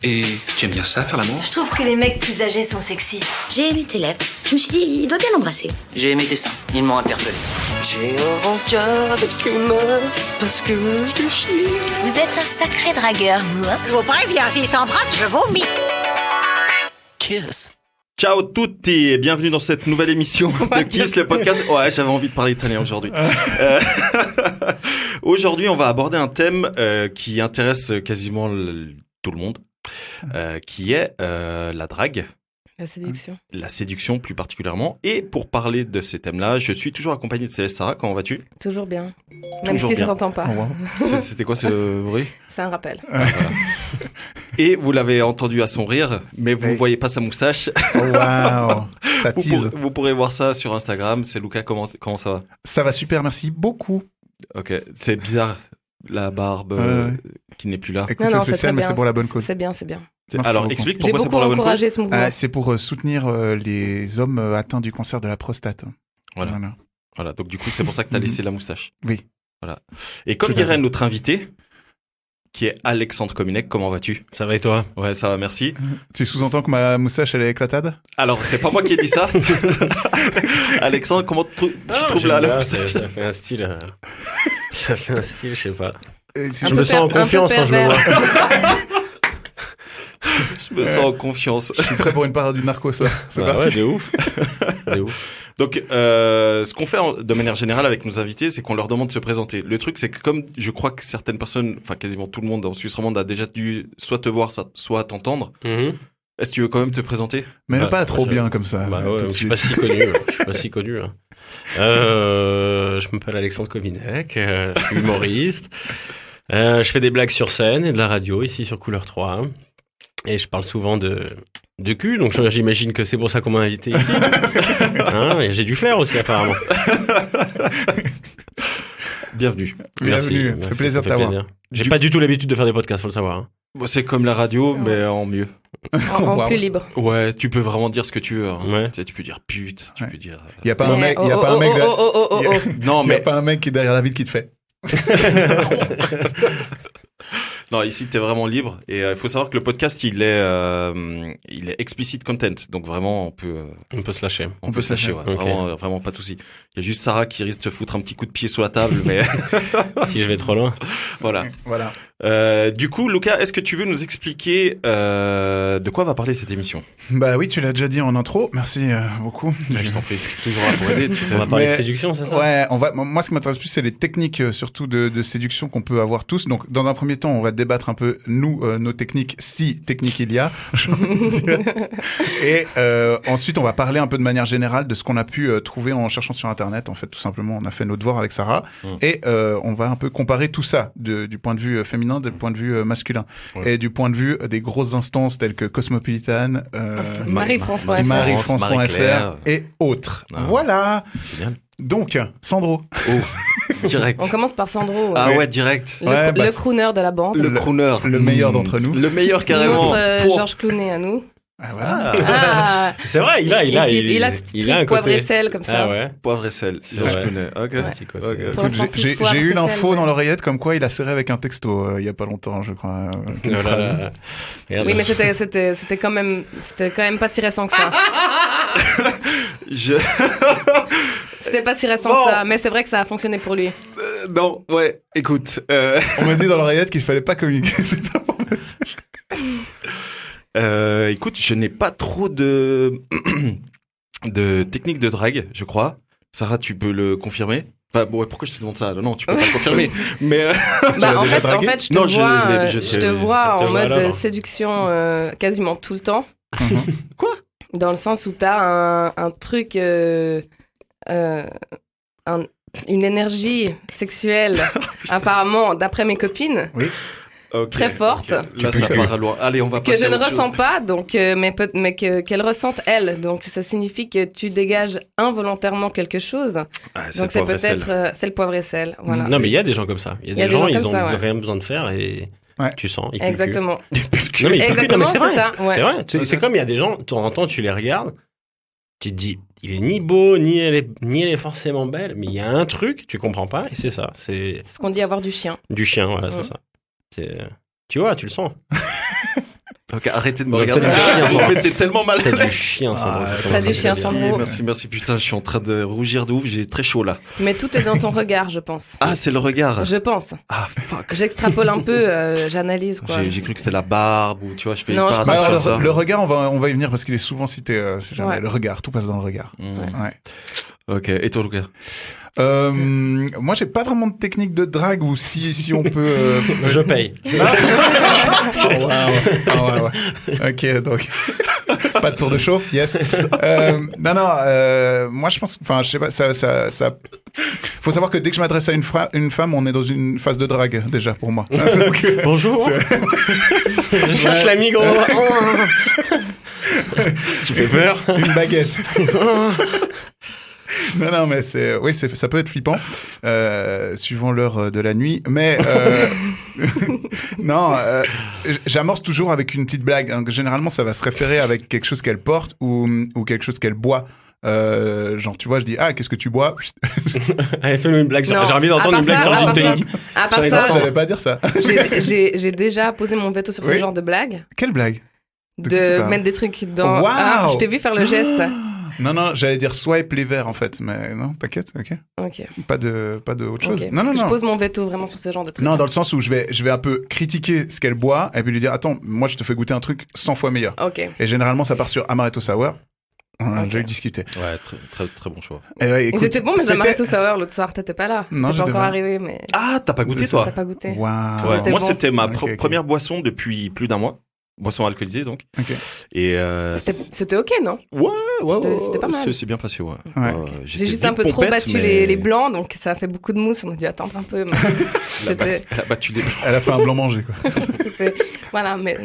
Et tu aimes bien ça, faire l'amour? Je trouve que les mecs plus âgés sont sexy. J'ai aimé tes lèvres. Je me suis dit, il doit bien l'embrasser. J'ai aimé tes seins, ils m'ont interpellé. J'ai un rencard avec une meuf parce que je te chie. Vous êtes un sacré dragueur, moi. Je vous préviens, s'ils s'embrassent, je vomis. Kiss. Ciao tutti et bienvenue dans cette nouvelle émission de Kiss, le podcast. Ouais, j'avais envie de parler italien aujourd'hui. Aujourd'hui, on va aborder un thème qui intéresse quasiment tout le monde, qui est la drague. La séduction. La séduction plus particulièrement. Et pour parler de ces thèmes-là, je suis toujours accompagné de Céleste. Sarah, comment vas-tu? Toujours bien. Même Toujours si bien. ça s'entend pas. Oh, wow. C'était quoi ce bruit? C'est un rappel. Voilà. Et vous l'avez entendu à son rire, mais vous ne voyez pas sa moustache. Oh, waouh, ça tease. Vous pourrez voir ça sur Instagram. C'est Lucas, comment ça va? Ça va super, merci beaucoup. Ok, c'est bizarre, la barbe qui n'est plus là. Écoute, c'est spécial, mais c'est pour la bonne cause. C'est bien, c'est bien. Alors, beaucoup. explique J'ai pourquoi c'est beaucoup pour la bonne cause. encouragé ce mouvement. C'est pour soutenir les hommes atteints du cancer de la prostate. Voilà, donc du coup, c'est pour ça que tu as laissé la moustache. Oui. Voilà. Et comme dirait notre invité, qui est Alexandre Kominek, comment vas-tu? Ça va et toi? Ouais, ça va, merci. Tu sous-entends que ma moustache, elle est éclatade? Alors, c'est pas moi qui ai dit ça. Alexandre, comment tu trouves la moustache? Ça fait un style. Ça fait un style, je sais pas. Je me sens en confiance quand je le vois. Je me sens en confiance. Je suis prêt pour une parodie de Narcos, ça. C'est parti. Ouais, de ouf. De ouf. Donc, ce qu'on fait de manière générale avec nos invités, c'est qu'on leur demande de se présenter. Le truc, c'est que comme je crois que certaines personnes, enfin quasiment tout le monde en Suisse romande a déjà dû soit te voir, soit t'entendre, est-ce que tu veux quand même te présenter? Mais pas trop bien comme ça. Bah ouais, je suis pas si connu. Je suis pas si connu. Hein. Je m'appelle Alexandre Kominek, je suis humoriste. Je fais des blagues sur scène et de la radio ici sur Couleur 3. Et je parle souvent de cul, donc j'imagine que c'est pour ça qu'on m'a invité ici. Hein, et j'ai du flair aussi apparemment. Bienvenue. Bienvenue, ça fait plaisir de t'avoir. J'ai pas du tout l'habitude de faire des podcasts, faut le savoir. Hein. Bon, c'est comme la radio, mais en mieux. En plus libre. Ouais, tu peux vraiment dire ce que tu veux. Hein. Ouais. Tu sais, tu peux dire pute, tu peux dire... Il y a pas un mec, Non, mais... y a pas un mec qui est derrière la vitre qui te fait. Non, ici, t'es vraiment libre. Et il faut savoir que le podcast, il est explicit content. Donc vraiment, on peut se lâcher. On peut se lâcher, ouais. Okay. Vraiment pas de souci. Il y a juste Sarah qui risque de te foutre un petit coup de pied sous la table, mais... si je vais trop loin. Voilà. Du coup, Lucas, est-ce que tu veux nous expliquer de quoi va parler cette émission? Bah oui, tu l'as déjà dit en intro. Merci beaucoup. Je t'en prie, toujours là pour aider. Tu sais. On va parler de séduction, c'est ça? Ouais, moi, ce qui m'intéresse plus, c'est les techniques, surtout de séduction qu'on peut avoir tous. Donc, dans un premier temps, on va débattre un peu, nos techniques, si techniques il y a. Et ensuite, on va parler un peu de manière générale de ce qu'on a pu trouver en cherchant sur Internet. En fait, tout simplement, on a fait nos devoirs avec Sarah. Et on va un peu comparer tout ça du point de vue féminin, du point de vue masculin. Et du point de vue des grosses instances telles que Cosmopolitan, Marie-France.fr et autres. Voilà. Génial. Donc, Sandro. Direct. On commence par Sandro. Ah ouais, direct. Le crooner de la bande. Le crooner. Le meilleur d'entre nous. Le meilleur carrément. Notre Georges Clooney à nous. Ah voilà. C'est vrai, il a un poivre côté. Et sel comme ça. Ah ouais. Poivre et sel. Georges Clooney. Ok. J'ai eu l'info dans l'oreillette comme quoi il a serré avec un texto il y a pas longtemps, je crois. Oui, mais c'était quand même pas si récent que ça. C'était pas si récent que ça, mais c'est vrai que ça a fonctionné pour lui. Non, ouais, écoute. On m'a dit dans l'oreillette qu'il fallait pas communiquer cette information. Écoute, je n'ai pas trop de techniques de drague, je crois. Sarah, tu peux le confirmer? Enfin, bon, pourquoi je te demande ça? Non, tu peux pas le confirmer. Mais en fait, je te vois en mode séduction quasiment tout le temps. Quoi? Dans le sens où t'as un truc, une énergie sexuelle, apparemment, d'après mes copines. Oui. Okay, très forte. Okay. Là, ça part loin. Allez, on va passer que je ne à autre ressens chose. pas, donc, mais qu'elle ressente elle. Donc, ça signifie que tu dégages involontairement quelque chose. Donc, c'est peut-être c'est le poivre et sel. Voilà. Non, mais il y a des gens comme ça. Il y a des gens, ils ont rien besoin de faire et tu sens. Exactement. Non, mais exactement, c'est ça. Ouais. C'est vrai. C'est comme il y a des gens, de temps en temps, tu les regardes, tu te dis, il est ni beau, ni elle est forcément belle, mais il y a un truc, tu comprends pas, et c'est ça. C'est ce qu'on dit avoir du chien. Du chien, voilà, c'est ça. Tu vois, tu le sens. Ok, arrêtez de me Ouais, regarder. t'as du chien, Vous mettez tellement mal à T'as du l'aise. chien, Sandro. c'est ça. T'as du chien, Sandro. Merci. Putain, je suis en train de rougir de ouf. J'ai très chaud là. Mais tout est dans ton regard, je pense. Ah, c'est le regard. Je pense. Ah, fuck. J'extrapole un peu, j'analyse quoi. J'ai cru que c'était la barbe ou tu vois, je fais Non, hyper je Bah, attention à alors, ça. le regard, on va y venir parce qu'il est souvent cité. C'est jamais Ouais. le regard, tout passe dans le regard. Ouais. Ok, et toi, Lucas? Moi, j'ai pas vraiment de technique de drague ou si on peut. Je paye. Oh, wow. Ah, ouais. Ok, donc pas de tour de chauffe, yes. Non. Moi, je pense, enfin, je sais pas, ça. Faut savoir que dès que je m'adresse à une femme, on est dans une phase de drague déjà pour moi. Bonjour. Je cherche l'ami, gros. Tu fais peur. Une baguette. Non, mais ça peut être flippant, suivant l'heure de la nuit. Mais non, j'amorce toujours avec une petite blague. Hein. Généralement, ça va se référer avec quelque chose qu'elle porte ou quelque chose qu'elle boit. Genre, tu vois, je dis qu'est-ce que tu bois? Allez, fais-nous une blague. Non, J'ai envie d'entendre à une part blague ça, sur à Gin part Tonic. À part Non, ça, j'allais pas dire ça. j'ai déjà posé mon veto sur ce Oui. genre de blague, Quelle blague? De quoi tu de parles? mettre des trucs dans. Wow. Ah, je t'ai vu faire le geste. Non, j'allais dire swipe les verres en fait, mais non, t'inquiète, ok. Ok. Pas de autre chose. Ok. Non, Parce que non. je pose mon veto vraiment sur ce genre de trucs. Non, dans le sens où je vais un peu critiquer ce qu'elle boit et puis lui dire attends, moi je te fais goûter un truc 100 fois meilleur. Ok. Et généralement ça part sur Amaretto Sour. On a Ok. déjà eu discuté. Ouais, très bon choix. Et ouais, écoute, Ils étaient bons, mes c'était- amaretto sour l'autre soir. T'étais pas là. Non, T'es pas j'étais encore pas. arrivé, mais Ah, t'as pas goûté, T'as toi? t'as pas goûté. Waouh. Ouais, C'était moi, bon. c'était ma Ok, ok. première boisson depuis plus d'un mois. Boisson alcoolisée, donc. Ok. Et C'était ok, non? ouais, C'était pas mal. C'est bien passé, ouais. Ouais. J'ai juste un peu trop battu les blancs, donc ça a fait beaucoup de mousse. On a dû attendre un peu. mais C'était, Elle a battu les Elle a fait un blanc manger quoi. c'était- voilà, mais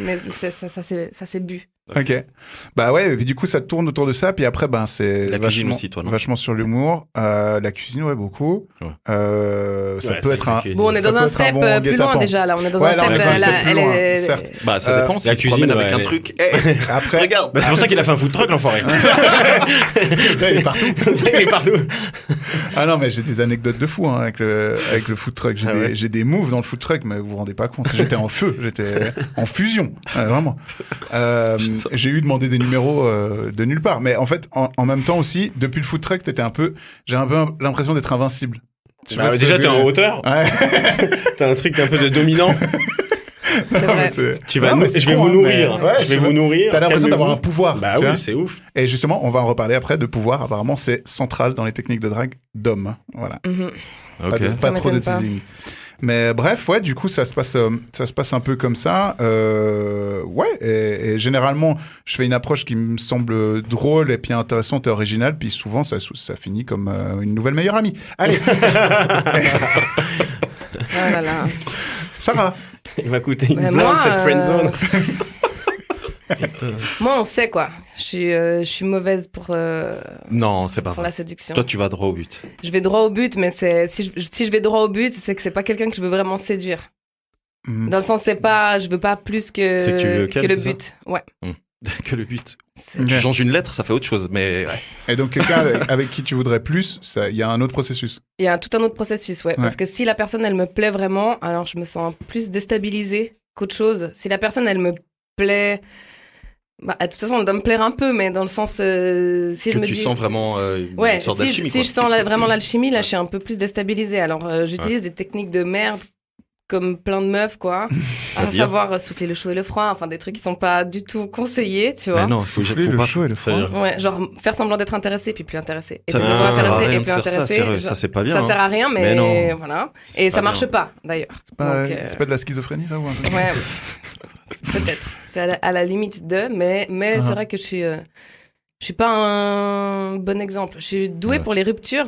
ça s'est bu. Ok. Bah ouais, et puis du coup ça tourne autour de ça, puis après ben c'est La cuisine vachement- aussi, toi, non? Vachement sur l'humour, la cuisine ouais beaucoup. Ouais. Ça Ouais, peut être un. Bon, on est Ça dans peut un être un step bon plus loin guet-apens. déjà là. On est dans Ouais, un là, on step. est dans un step là, plus loin, certes. Bah, ça dépend si la tu te cuisine, promènes avec ouais, un truc. Hey, Après, regarde. Bah, c'est pour ça qu'il a fait un food truck, l'enfoiré. ça, il est partout. Il est partout. Ah non, mais j'ai des anecdotes de fou hein, avec le food truck. J'ai Ah ouais. j'ai des moves dans le food truck, mais vous vous rendez pas compte. J'étais en feu, j'étais en fusion, vraiment. J'ai eu demandé des numéros de nulle part, mais en fait, en même temps aussi, depuis le food truck, j'ai un peu l'impression d'être invincible. Tu vois Bah, ce déjà, que t'es je- en hauteur. Ouais. T'as un truc un peu de dominant. C'est vrai. Tu vas Non, mais c'est je vais con, vous hein, nourrir. mais- ouais, Je vais vous nourrir. T'as l'impression d'avoir un calmez-vous. pouvoir. Bah tu oui, vois. c'est ouf. Et justement, on va en reparler après de pouvoir. Apparemment, c'est central dans les techniques de drague d'hommes. Voilà. Mhm. Pas, Ok. pas trop de m'étonne pas. teasing. Mais bref, ouais, du coup, ça se passe un peu comme ça. Ouais, et généralement, je fais une approche qui me semble drôle et puis intéressante et originale, puis souvent, ça finit comme une nouvelle meilleure amie. Allez, Oh là là. Sarah. Il va coûter une Mais blinde, moi, cette friendzone. Moi, on sait quoi. Je suis mauvaise pour Non, c'est pas la vrai. séduction. Toi, tu vas droit au but. Je vais droit au but, mais si je vais droit au but, c'est que c'est pas quelqu'un que je veux vraiment séduire. Dans le sens, je veux pas plus que C'est que tu veux qu'elle, le c'est ça but. Ouais. Que le but. C'est- Tu changes une lettre, ça fait autre chose, mais ouais. Et donc, quelqu'un avec qui tu voudrais plus, il y a un autre processus. Il y a tout un autre processus, ouais. Parce que si la personne, elle me plaît vraiment, alors je me sens plus déstabilisée qu'autre chose. Si la personne, elle me plaît, bah, de toute façon, elle doit me plaire un peu, mais dans le sens, si je Que me tu dis... sens vraiment Ouais, une sorte si d'alchimie, je quoi. sens vraiment l'alchimie, là, je suis un peu plus déstabilisée. Alors, j'utilise des techniques de merde comme plein de meufs, quoi. À C'est-à-dire savoir souffler le chaud et le froid, enfin des trucs qui sont pas du tout conseillés, tu vois. Mais non, Souffler faut le pas. chaud et le froid. Ouais, genre faire semblant d'être intéressé puis plus intéressé. Et Ça, puis ça moins sert à intéressé rien et de plus faire ça, intéressé. sérieux, Genre, ça c'est pas bien. ça hein. sert à rien, Mais mais non. voilà. C'est Et pas ça marche bien. pas, d'ailleurs. C'est pas de la schizophrénie, ça ou un truc Ouais, peut-être. C'est à la limite de, mais c'est vrai que je suis pas un bon exemple. Je suis douée pour les ruptures.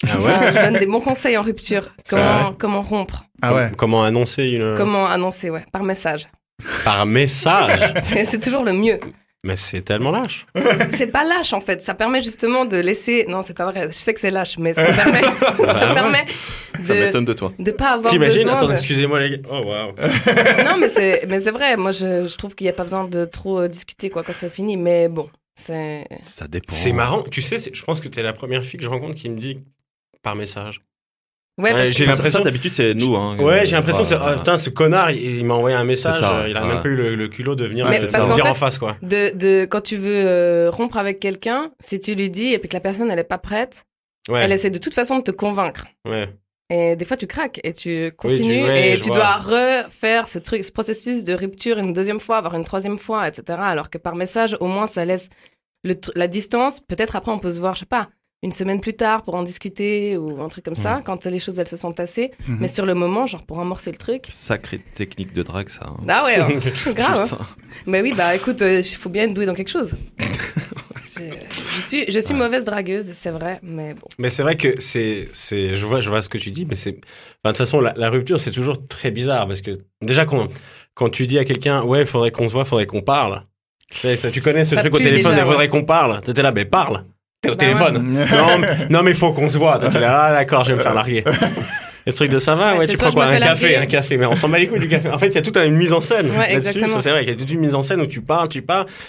Ah ouais. Enfin, je donne des bons conseils en rupture. Comment rompre. Ah ouais. Comment annoncer une. Comment annoncer, ouais, par message. Par message. C'est toujours le mieux. Mais c'est tellement lâche. C'est pas lâche en fait, ça permet justement de laisser. Non, c'est pas vrai. Je sais que c'est lâche, mais ça permet, ouais. permet Ça m'étonne de toi. de pas avoir T'imagines? besoin. Attends, de- excusez-moi les gars. Oh waouh. Non, mais c'est vrai. Moi, je trouve qu'il y a pas besoin de trop discuter quoi quand c'est fini. Mais bon, c'est. Ça dépend. C'est marrant. Tu sais, je pense que t'es la première fille que je rencontre qui me dit par message. Ouais, parce j'ai que- l'impression- Ça, d'habitude, c'est nous. Hein, Ouais, j'ai l'impression, Voilà. putain, ce connard, il m'a envoyé un message, C'est ça, il a ouais. même pas eu le culot de venir Mais me parce qu'en dire fait, en face, quoi. quand tu veux rompre avec quelqu'un, si tu lui dis et puis que la personne elle est pas prête, Ouais, elle essaie de toute façon de te convaire. ouais. Et des fois tu craques et tu continues ouais, et je tu vois. dois refaire ce processus de rupture une deuxième fois, voire une troisième fois, etc. Alors que par message, au moins ça laisse la distance. Peut-être après on peut se voir, je sais pas, une semaine plus tard pour en discuter ou un truc comme ça, quand les choses elles se sont tassées. Mhm. Mais sur le moment, genre pour amorcer le truc. Sacrée technique de drague, ça. hein. Ah ouais, hein. C'est grave. Juste, Hein. hein. Mais oui, bah écoute, il faut bien être doué dans quelque chose. Je suis mauvaise dragueuse, c'est vrai, mais bon. Mais c'est vrai que je vois ce que tu dis, mais enfin, de toute façon, la rupture, c'est toujours très bizarre parce que déjà, quand tu dis à quelqu'un, ouais, il faudrait qu'on se voit, il faudrait qu'on parle. Tu connais ce Ça truc au pue téléphone, déjà, il faudrait ouais. qu'on parle. T'étais là, mais parle. T'es au Bah téléphone. Non, mais il faut qu'on se voit. T'étais là, ah, d'accord, je vais me faire larguer. Et ce truc de ça va, Ouais, ouais, c'est tu soit prends quoi, je me un fais larguer. café, mais on s'en bat les couilles du café. En fait, il y a toute une mise en scène Ouais, là-dessus. exactement. Ça, c'est vrai qu'il y a toute une mise en scène où tu parles.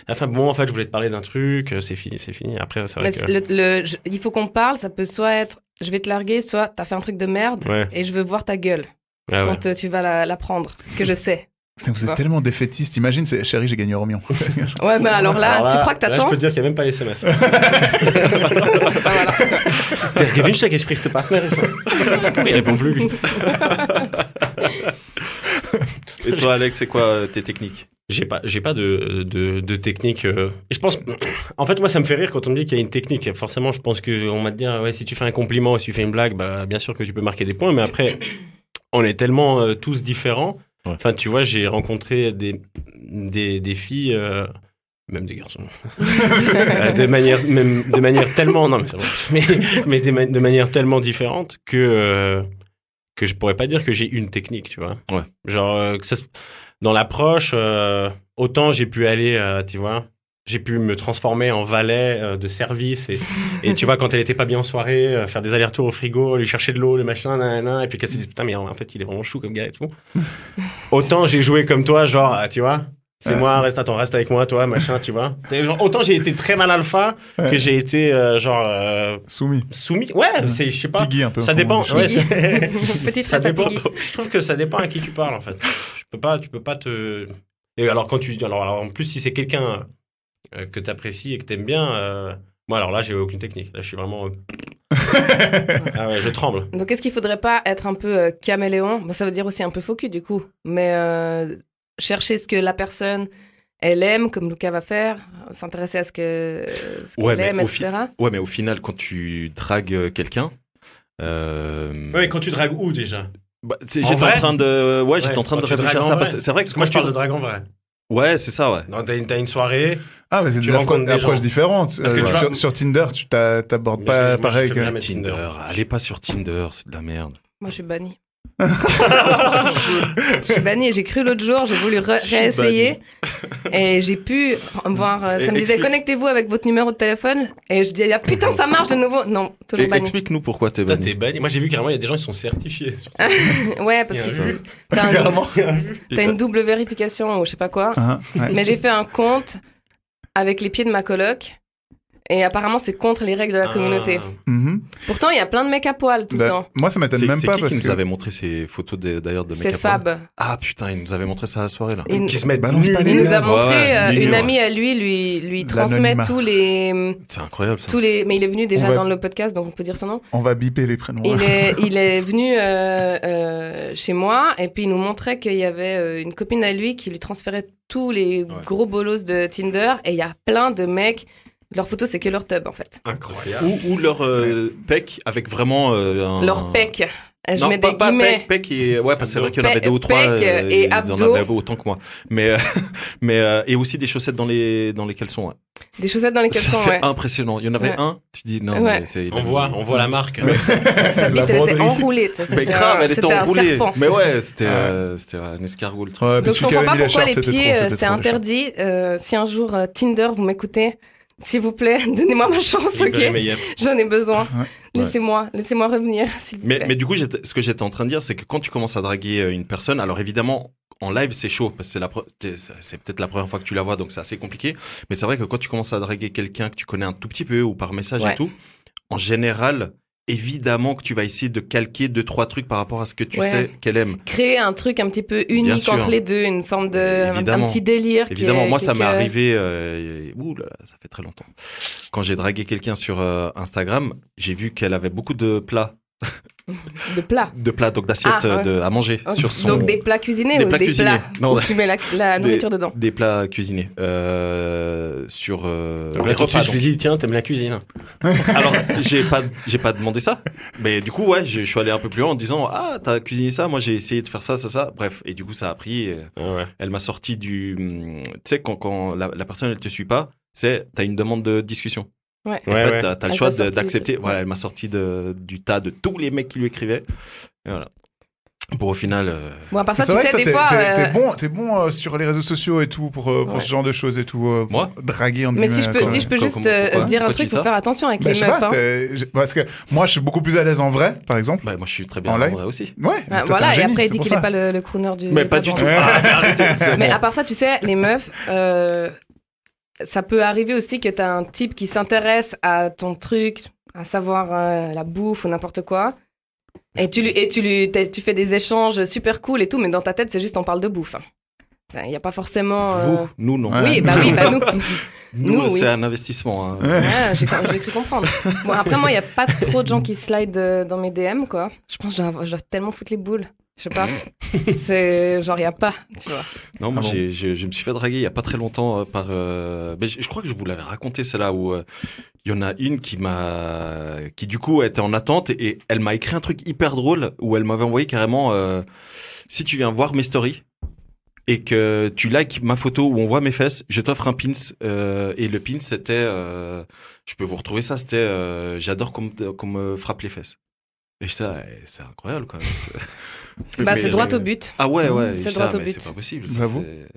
Enfin, bon, en fait, je voulais te parler d'un truc, c'est fini. Après, c'est vrai Mais que. il faut qu'on parle, ça peut soit être je vais te larguer, soit t'as fait un truc de merde Ouais. et je veux voir ta gueule Ah ouais. quand tu vas la prendre, que je sais. Putain, vous êtes Ouais. tellement défaitiste. Imagine, chérie, j'ai gagné au million. Ouais, mais alors là, tu crois que là, je t'attends peux te dire qu'il n'y a même pas les SMS. Bah voilà, tu vois. Der gewünschte Gesprächspartner ist. Il répond plus, lui. Et toi, Alex, c'est quoi tes techniques? J'ai pas de technique. Et je pense, en fait, moi, ça me fait rire quand on me dit qu'il y a une technique. Forcément, je pense qu'on va te dire, ouais, si tu fais un compliment, si tu fais une blague, bah, bien sûr que tu peux marquer des points. Mais après, on est tellement tous différents. Ouais. Enfin, tu vois, j'ai rencontré des filles, même des garçons, de manière tellement, non, mais c'est vrai, mais de manière tellement différente que je pourrais pas dire que j'ai une technique, tu vois. Ouais. Genre, dans l'approche, autant j'ai pu aller, tu vois, j'ai pu me transformer en valet de service et tu vois, quand elle était pas bien en soirée, faire des allers-retours au frigo, lui chercher de l'eau, le machin, nanana, et puis qu'elle se dit, putain, mais en fait, il est vraiment chou comme gars et tout. Autant j'ai joué comme toi, genre, tu vois, c'est moi, reste avec moi, toi, machin, tu vois. Genre, autant j'ai été très mal alpha que j'ai été, Soumis. soumis. Ouais, je sais pas. Piggy un peu. Ça comme on dépend. dit. Ouais, Petite ça tête à dépend. Piggy. Je trouve que ça dépend à qui tu parles en fait. Tu peux pas te. Et alors alors en plus si c'est quelqu'un que t'apprécies et que t'aimes bien, moi alors là j'ai aucune technique. Là je suis vraiment. Ah ouais, je tremble. Donc est-ce qu'il faudrait pas être un peu caméléon? Bon, ça veut dire aussi un peu faux cul du coup, mais chercher ce que la personne elle aime, comme Lucas va faire, s'intéresser à ce qu'elle aime, etc. Ouais, mais au final, quand tu dragues quelqu'un. Ouais, quand tu dragues où déjà? Bah, En j'étais vrai en train de, j'étais en train de quand tu réfléchir à dragues ça. en Parce vrai. que c'est vrai que Parce que moi quand je parle tu- de drague en vrai. Ouais, c'est ça, ouais. Non, t'as une soirée. Ah, mais c'est Tu des rencontres des approches gens. différentes. Parce que tu vois- Sur Tinder, tu t'abordes Mais pas moi, je pareil fais que. jamais Tinder. Allez pas sur Tinder, c'est de la merde. Moi je suis bannie. Je suis bannie et j'ai cru l'autre jour, j'ai voulu réessayer et j'ai pu voir, ça me disait Explique. connectez-vous avec votre numéro de téléphone et je dis ah, putain ça marche de nouveau. Non, toujours banni. Explique-nous pourquoi t'es Toi, banni. t'es banni. Moi j'ai vu carrément il y a des gens qui sont certifiés. Sur Ouais, parce Bien que vu. t'as une double vérification ou je sais pas quoi. Ah, ouais. Mais j'ai fait un compte avec les pieds de ma coloc et apparemment c'est contre les règles de la communauté. Mhm. Pourtant il y a plein de mecs à poil tout le Bah, temps. moi, ça m'étonne C'est même c'est pas qui parce nous que. avait montré ces photos d'ailleurs de C'est make-up hein Fab. Ah putain, il nous avait montré ça à la soirée là. Il, Qui se mettent Balance pas nus. il nous a Ouais, montré ouais, une ouais. amie à lui lui transmet L'anonymat. tous les C'est incroyable ça. mais il est venu déjà On va- dans le podcast donc on peut dire son nom. On va biper les prénoms. Il est venu chez moi et puis il nous montrait qu'il y avait une copine à lui qui lui transférait tous les gros bolos de Tinder et il y a plein de mecs, leurs photos c'est que leur tub en fait. Incroyable. Ou leur pec avec vraiment Leur pec. Je Non, mets des pas guillemets. pec et ouais, parce que c'est vrai qu'il y en avait deux ou trois. Pec et ils en abdos. avaient autant que moi. Mais et aussi des chaussettes dans les caleçons. Ouais. Des chaussettes dans les caleçons, C'est ouais. impressionnant. Il y en avait Ouais. un. Tu dis non. Ouais. Mais c'est. On voit la marque. Sa bite, elle était enroulée. tu sais, Mais c'était grave, elle était c'était un enroulée. serpent. Mais ouais, c'était un escargot le truc. Ouais, Donc je comprends pas pourquoi les pieds, c'est interdit. Si un jour Tinder, vous m'écoutez, s'il vous plaît, donnez-moi ma chance, ok? J'en ai besoin. Ouais. Laissez-moi revenir, s'il vous plaît. Mais du coup, ce que j'étais en train de dire, c'est que quand tu commences à draguer une personne, alors évidemment, en live, c'est chaud, parce que c'est peut-être la première fois que tu la vois, donc c'est assez compliqué. Mais c'est vrai que quand tu commences à draguer quelqu'un que tu connais un tout petit peu, ou par message Ouais. et tout, en général, évidemment que tu vas essayer de calquer 2-3 trucs par rapport à ce que tu Ouais. sais qu'elle aime. Créer un truc un petit peu unique sûr. entre les deux, une forme de un Évidemment. petit délire. Évidemment, moi, ça m'est que- arrivé, ouh là là, ça fait très longtemps. Quand j'ai dragué quelqu'un sur Instagram, j'ai vu qu'elle avait beaucoup de plats, de plats. donc d'assiettes Ah, ouais. à manger sur son... Donc des plats cuisinés Des ou plats des cuisinés. plats Non, où tu mets la nourriture dedans. Des plats cuisinés sur Donc des là, tout de repas. suite, je lui dis, tiens, t'aimes la cuisine. Alors, j'ai pas demandé ça, mais du coup, ouais, je suis allé un peu plus loin en disant, ah, t'as cuisiné ça, moi j'ai essayé de faire ça, ça. Bref, et du coup, ça a pris. Ah ouais. Elle m'a sorti du, tu sais, quand la personne elle te suit pas, t'as une demande de discussion. Ouais. En Ouais, fait, ouais. t'as le Elle choix t'a sorti d'accepter. du- Voilà, elle m'a sorti du tas de tous les mecs qui lui écrivaient. Et voilà. Pour au final. Bon, à part ça, C'est tu vrai sais, que des toi, fois. t'es bon sur les réseaux sociaux et tout pour Ouais. ce genre de choses et tout. Moi Draguer en Mais si je peux, quand si même. je peux Comment- juste pourquoi dire un Pourquoi tu truc, dis faut ça faire attention avec Bah, les je sais meufs. pas, Hein. parce que moi, je suis beaucoup plus à l'aise en vrai, par exemple. Bah, moi, je suis très bien En en live vrai aussi. Ouais. mais Ouais, toi, t'es un voilà, et génie, après il c'est dit pour qu'il est ça. pas le crooner du. Mais pas du du tout. genre. Arrêtez, c'est Mais bon. à part ça, tu sais, les meufs, ça peut arriver aussi que t'as un type qui s'intéresse à ton truc, à savoir la bouffe ou n'importe quoi. Et tu fais des échanges super cool et tout, mais dans ta tête, c'est juste on parle de bouffe. Il n'y a pas forcément. Vous, nous, non. Ouais. Oui, bah nous. Nous, Nous, c'est oui. un investissement. Hein. Ouais, j'ai cru comprendre. Bon, après, moi, il n'y a pas trop de gens qui slide dans mes DM, quoi. Je pense que je dois tellement foutre les boules. Je sais pas. C'est genre, il n'y a pas, tu vois. Non, moi, Ah bon. je me suis fait draguer il y a pas très longtemps par. Mais je crois que je vous l'avais raconté, celle-là où il y en a une qui du coup était en attente et elle m'a écrit un truc hyper drôle où elle m'avait envoyé carrément si tu viens voir mes stories et que tu likes ma photo où on voit mes fesses, je t'offre un pins et le pins c'était je peux vous retrouver ça, c'était j'adore qu'on me frappe les fesses. Et ça, c'est incroyable quand même. Bah, Mais- c'est droit au but. Ah ouais, ouais. C'est ça, droit au mais but. C'est pas possible. ça, J'avoue. c'est-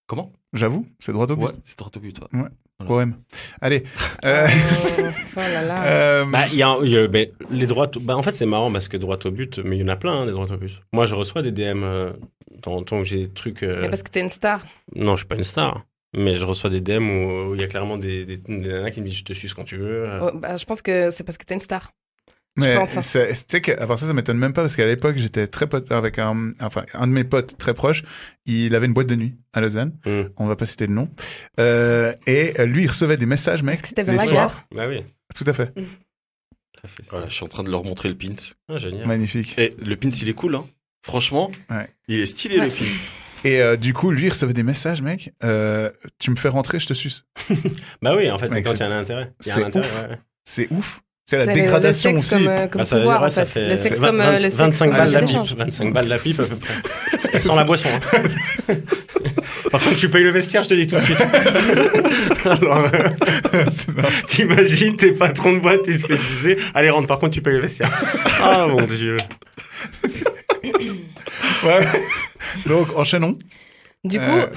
Comment? J'avoue, c'est droit au but. Ouais, c'est droit au but. Ouais. Voilà. OM. Allez. Oh là là. Bah, ben, les droits. Bah, en fait, c'est marrant parce que droit au but, mais il y en a plein, hein, des droits au but. Moi, je reçois des DM tant que j'ai des trucs. Mais parce que t'es une star. Non, je suis pas une star. Mais je reçois des DM où il y a clairement des nanas qui me disent je te suce quand tu veux. Oh, bah, je pense que c'est parce que t'es une star. Mais pense, hein. tu sais qu'à part ça m'étonne même pas parce qu'à l'époque, j'étais très pote avec un de mes potes très proches. Il avait une boîte de nuit à Lausanne. On va pas citer de nom. Et lui, il recevait des messages, mec, Est-ce que c'était les vers la soirs. Bah oui. Tout à fait. Ça fait ça. Voilà, je suis en train de leur montrer le pins. Ah, génial. Magnifique. Et le pins, il est cool, hein. Franchement, Ouais. il est stylé Ouais. le pins. Et du coup, lui, il recevait des messages, mec. Tu me fais rentrer, je te suce. Bah oui, en fait, c'est Mec, quand il y a c'est- un intérêt. Il y a c'est un intérêt, ouf. ouais. C'est ouf. C'est la C'est dégradation le sexe aussi. comme Ah, ça veut pouvoir, dire, en ouais, ça fait. Le sexe c'est comme le sexe 25 comme balles la d'échange. pipe. 25 balles la pipe, à peu près. C'est sans la boisson. Hein. Par contre, tu payes le vestiaire, je te dis tout de suite. Alors, t'imagines, t'es patron de boîte, tu te fais diser, allez, rentre, par contre, tu payes le vestiaire. Ah, mon Dieu. Ouais. Donc, enchaînons. Du coup, ouais.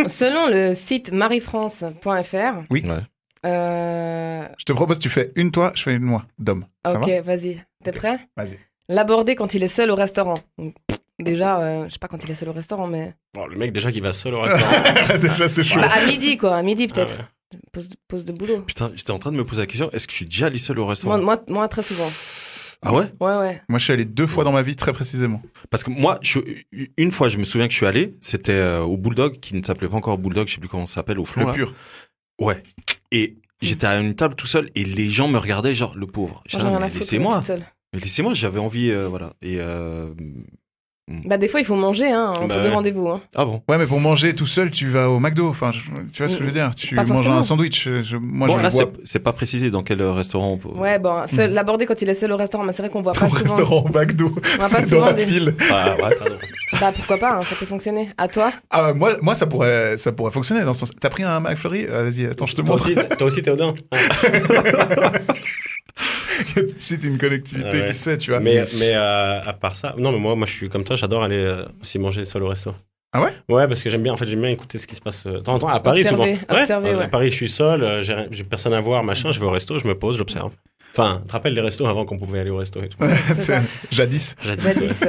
selon le site mariefrance.fr, Oui. Ouais. Je te propose, tu fais une toi, je fais une moi, d'homme. Ça ok, va vas-y. T'es prêt? Vas-y. L'aborder quand il est seul au restaurant. Déjà, je sais pas quand il est seul au restaurant, mais. Bon, le mec, déjà, qui va seul au restaurant. Déjà, c'est chaud. Bah, à midi, quoi. À midi, peut-être. Ah ouais. Pause de boulot. Putain, j'étais en train de me poser la question, est-ce que je suis déjà allé seul au restaurant? Moi, très souvent. Ah ouais? Ouais. Moi, je suis allé 2 fois dans ma vie, très précisément. Parce que moi, une fois, je me souviens que je suis allé, c'était au Bulldog, qui ne s'appelait pas encore Bulldog, je sais plus comment ça s'appelle, au flanc. Le là. pur. Ouais. Et j'étais à une table tout seul et les gens me regardaient, genre, le pauvre. Moi, J'étais j'en ai là, rien à mais foutre, laissez-moi. toute seule. Mais laissez-moi, j'avais envie, voilà. Et Bah, des fois, il faut manger, hein, entre Bah deux ouais. rendez-vous. Hein. ah bon. Ouais, mais pour manger tout seul, tu vas au McDo. Enfin, tu vois ce que je veux dire. Tu Pas manges forcément. un sandwich. Moi, Bon, je là, le vois c'est pas précisé dans quel restaurant on peut. Ouais, bon, l'aborder quand il est seul au restaurant, mais c'est vrai qu'on voit au pas souvent. restaurant au McDo. On voit pas Dans souvent la des. file. Ah ouais, pardon. Bah, pourquoi pas, hein, ça peut fonctionner. À toi? Ah, moi, ça pourrait fonctionner dans le sens. T'as pris un McFlurry? Vas-y, attends, je te Toi montre. aussi, Théodin. Il y a tout de suite une connectivité Ah ouais. qui se fait, tu vois. Mais à part ça, non, mais moi, je suis comme toi, j'adore aller aussi manger seul au resto. Ah ouais? Ouais, parce que j'aime bien écouter ce qui se passe de temps en temps. À Paris, Observer, souvent. observer, À ouais. Paris, je suis seul, j'ai personne à voir, machin, je vais au resto, je me pose, j'observe. Enfin, tu te rappelles les restos avant qu'on pouvait aller au resto et tout. C'est ça. Jadis. Jadis. Jadis.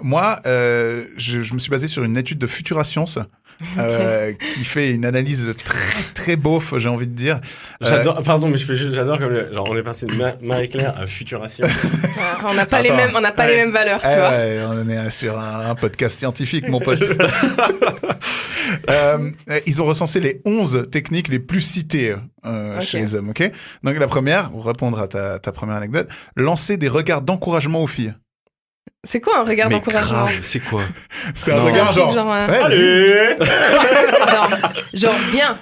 Moi, je me suis basé sur une étude de Futura Science qui fait une analyse très très beauf, j'ai envie de dire. J'adore, pardon, mais j'adore comme genre on est passé de Marie-Claire à Futuration. On n'a pas les mêmes valeurs, tu vois. Ouais, on est sur un podcast scientifique, mon pote. Ils ont recensé les 11 techniques les plus citées chez les hommes, ok? Donc la première, pour répondre à ta première anecdote, lancer des regards d'encouragement aux filles. C'est quoi un regard d'encouragement? C'est quoi? C'est un regard genre... Ouais, Allez. genre viens.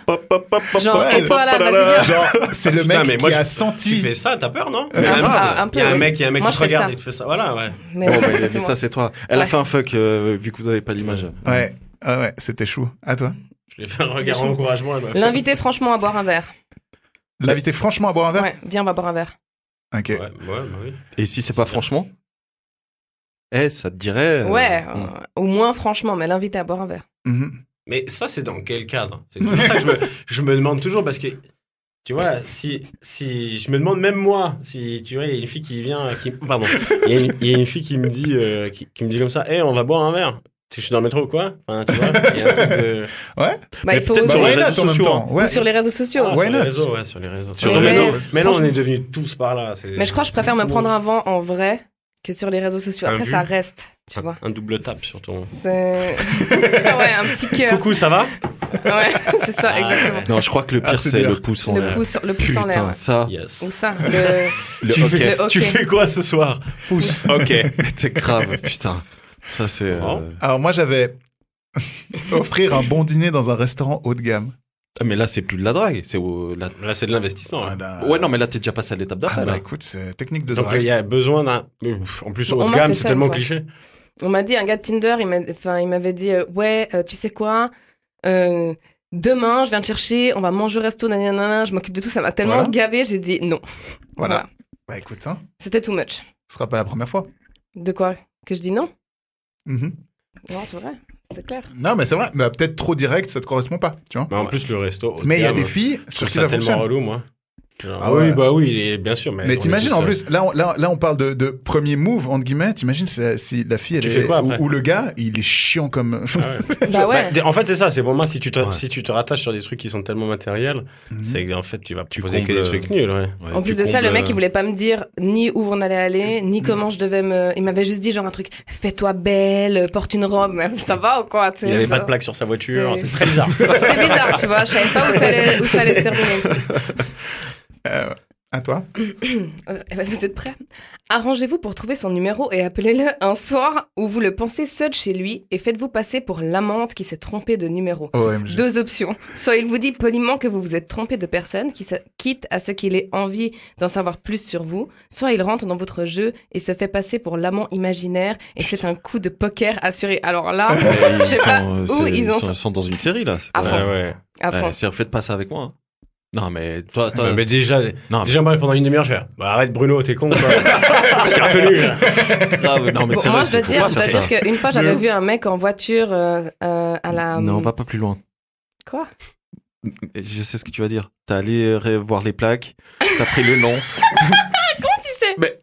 Genre, Ouais, et toi là, vas-y viens. Genre, c'est le Putain, mec mais moi, qui a Tu senti... fais ça, t'as peur, non? Un peu, Il y a un oui. mec Moi, qui je te fais regarde ça. et te fait ça. Voilà, ouais. Mais, Bon, c'est mais moi. ça, c'est toi. Elle a Ouais. fait un fuck, vu que vous avez pas l'image. Ouais, c'était chou. À toi. Je lui ai fait un regard d'encouragement. Elle m'a fait... L'inviter franchement à boire un verre. L'inviter franchement à boire un verre? Ouais, viens, on va boire un verre. Ok. Ouais, bah oui. Et si c'est pas franchement? Ça te dirait... Ouais, au moins franchement, mais l'inviter à boire un verre. Mhm. Mais ça, c'est dans quel cadre? C'est pour ça que je me demande toujours, parce que, tu vois, si je me demande même moi, si, tu vois, il y a une fille qui vient, pardon, il y a une fille qui me dit, qui me dit comme ça, on va boire un verre. Je suis dans le métro ou quoi? Enfin, tu vois, il y a un truc de... Ouais. Bah, il faut peut-être sur dans les les là, réseaux en même sociaux, temps. Ouais. ou sur les réseaux sociaux. Why sur not? les réseaux, ouais, sur les réseaux. Sur Sur les les réseaux. réseaux. Mais non, on est devenus tous par là. Mais je crois que je préfère me prendre un vent en vrai que sur les réseaux sociaux. Un Après, vu. ça reste, tu vois. Un double tape sur ton... C'est... ouais, un petit cœur. Coucou, ça va? Ouais, c'est ça, exactement. Non, je crois que le pire, c'est c'est dur. le pouce en Le l'air. pouce en l'air. Putain, ça... Yes. Ou ça, Le Tu hockey. fais, Le tu hockey. fais quoi ce soir? Pouce. Ok. C'est grave, putain. Ça, c'est... Bon. Alors moi, j'avais offrir un bon dîner dans un restaurant haut de gamme. Ah, mais là, c'est plus de la drague. C'est Là, c'est de l'investissement. Ouais. Ouais, non, mais là, t'es déjà passé à l'étape d'après. Ah bah là. écoute, c'est technique de Donc, drague. il y a besoin d'un... En plus, On haut de m'a gamme, fait c'est ça tellement une fois. cliché. On m'a dit, un gars de Tinder, il m'avait dit, tu sais quoi, demain, je viens te chercher, on va manger au resto, nanana, je m'occupe de tout, ça m'a tellement Voilà. gavé, j'ai dit non. Voilà. Bah écoute, hein, C'était too much. ce sera pas la première fois. De quoi? Que je dis non? Mhm. Non, c'est vrai, c'est clair. Non, mais c'est vrai. Mais peut-être trop direct, ça te correspond pas, tu vois. Mais en plus, le resto... haut de Mais il y a gamme, des filles je sur trouve qui ça ça tellement fonctionne. relou, moi. Genre, Ah ouais. oui, bien sûr. Mais on t'imagines est tous, en plus, là on parle de premier move, entre guillemets, t'imagines si la fille, elle Tu est, fais quoi après ou le gars, il est chiant comme... Bah ouais. En fait, c'est ça. C'est pour moi, si tu te, Ouais. si tu te rattaches sur des trucs qui sont tellement matériels, Mhm. c'est que en fait, tu vas Tu poser que des combles, trucs nuls. Ouais. Ouais, En plus tu de ça, le combles, mec, il voulait pas me dire ni où on allait aller, ni comment je devais me... Il m'avait juste dit genre un truc, fais-toi belle, porte une robe, mais ça va ou quoi, tu sais, Il avait ça- pas de plaque sur sa voiture. C'est- C'est très bizarre. C'était bizarre, tu vois, je savais pas où ça allait se terminer. À toi. Vous êtes prêts? Arrangez-vous pour trouver son numéro et appelez-le un soir où vous le pensez seul chez lui et faites-vous passer pour l'amante qui s'est trompée de numéro. OMG. Deux options. Soit il vous dit poliment que vous vous êtes trompé de personne, quitte à ce qu'il ait envie d'en savoir plus sur vous, soit il rentre dans votre jeu et se fait passer pour l'amant imaginaire et c'est un coup de poker assuré. Alors là, je sais pas où ils ont sont dans une série, là. À fond. Ouais. à fond. C'est faites pas ça avec moi. hein. Non, mais toi... Mais déjà, Non, moi, pendant une demi-heure, je fais, bah, arrête Bruno, t'es con, quoi. Je t'ai reconnu, là. grave. Non, mais Bon, c'est moi, vrai, je dois faut pas dire faire ça. qu'une fois, j'avais vu un mec en voiture à la... Non, va pas plus loin. Quoi? Je sais ce que tu vas dire. T'as allé voir les plaques, t'as pris le nom. Tu sais. Mais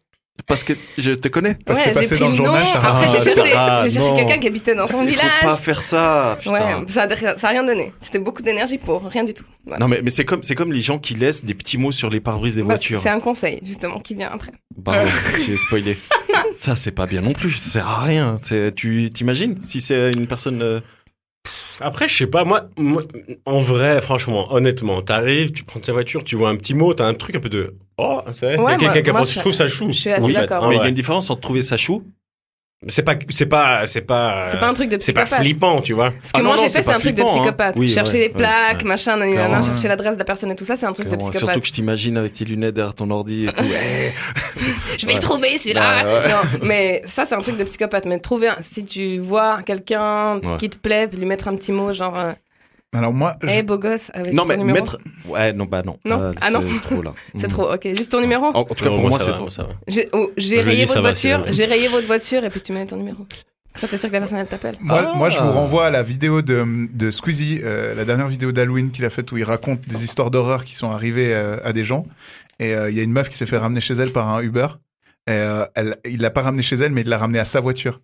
parce que je te connais. Parce que c'est Ouais, passé j'ai pris dans le le nom, journal, ça après va. j'ai cherché non. quelqu'un qui habitait dans son Il village. faut pas faire ça. Putain. Ouais, ça a rien donné. C'était beaucoup d'énergie pour rien du tout. Voilà. Non, mais c'est comme les gens qui laissent des petits mots sur les pare-brises des Bah, voitures. c'est un conseil, justement, qui vient après. Bah, j'ai spoilé. Ça, c'est pas bien non plus. Ça sert à rien. Tu t'imagines si c'est une personne. Après, je sais pas, moi, en vrai, franchement, honnêtement, t'arrives, tu prends ta voiture, tu vois un petit mot, t'as un truc un peu de, oh, c'est Ouais, quelqu'un qui moi, je trouve ça chou. je suis assez Oui, d'accord. en Mais il y vrai. a une différence entre trouver ça chou. C'est pas C'est pas un truc de c'est pas psychopathe. flippant, tu vois. Ce que Ah moi non, j'ai c'est fait, c'est pas un truc de flippant, hein. psychopathe. Oui, Chercher ouais, les ouais, plaques, ouais. machin, nanana, Clairement. chercher l'adresse de la personne et tout ça, c'est un truc de Clairement. psychopathe. Surtout que je t'imagine avec tes lunettes derrière ton ordi et tout. Je vais le trouver celui-là. Ouais, ouais. Non, mais ça c'est un truc de psychopathe. Mais si tu vois quelqu'un Ouais. qui te plaît, puis lui mettre un petit mot genre, Alors moi, hey beau gosse avec Non, ton mais numéro. mettre. Ouais, non, bah non. Non. Ah, non. C'est trop là. C'est Mm. trop. Ok, juste ton numéro. En tout cas, pour moi, c'est trop. Ça va. J'ai Je rayé dis, ça votre va, c'est voiture. vrai. J'ai rayé votre voiture et puis tu mets ton numéro. Ça t'es sûr que la personne elle t'appelle. moi, je vous renvoie à la vidéo de Squeezie, la dernière vidéo d'Halloween qu'il a faite où il raconte des histoires d'horreur qui sont arrivées à des gens. Et il y a une meuf qui s'est fait ramener chez elle par un Uber. Et, il l'a pas ramené chez elle, mais il l'a ramené à sa voiture.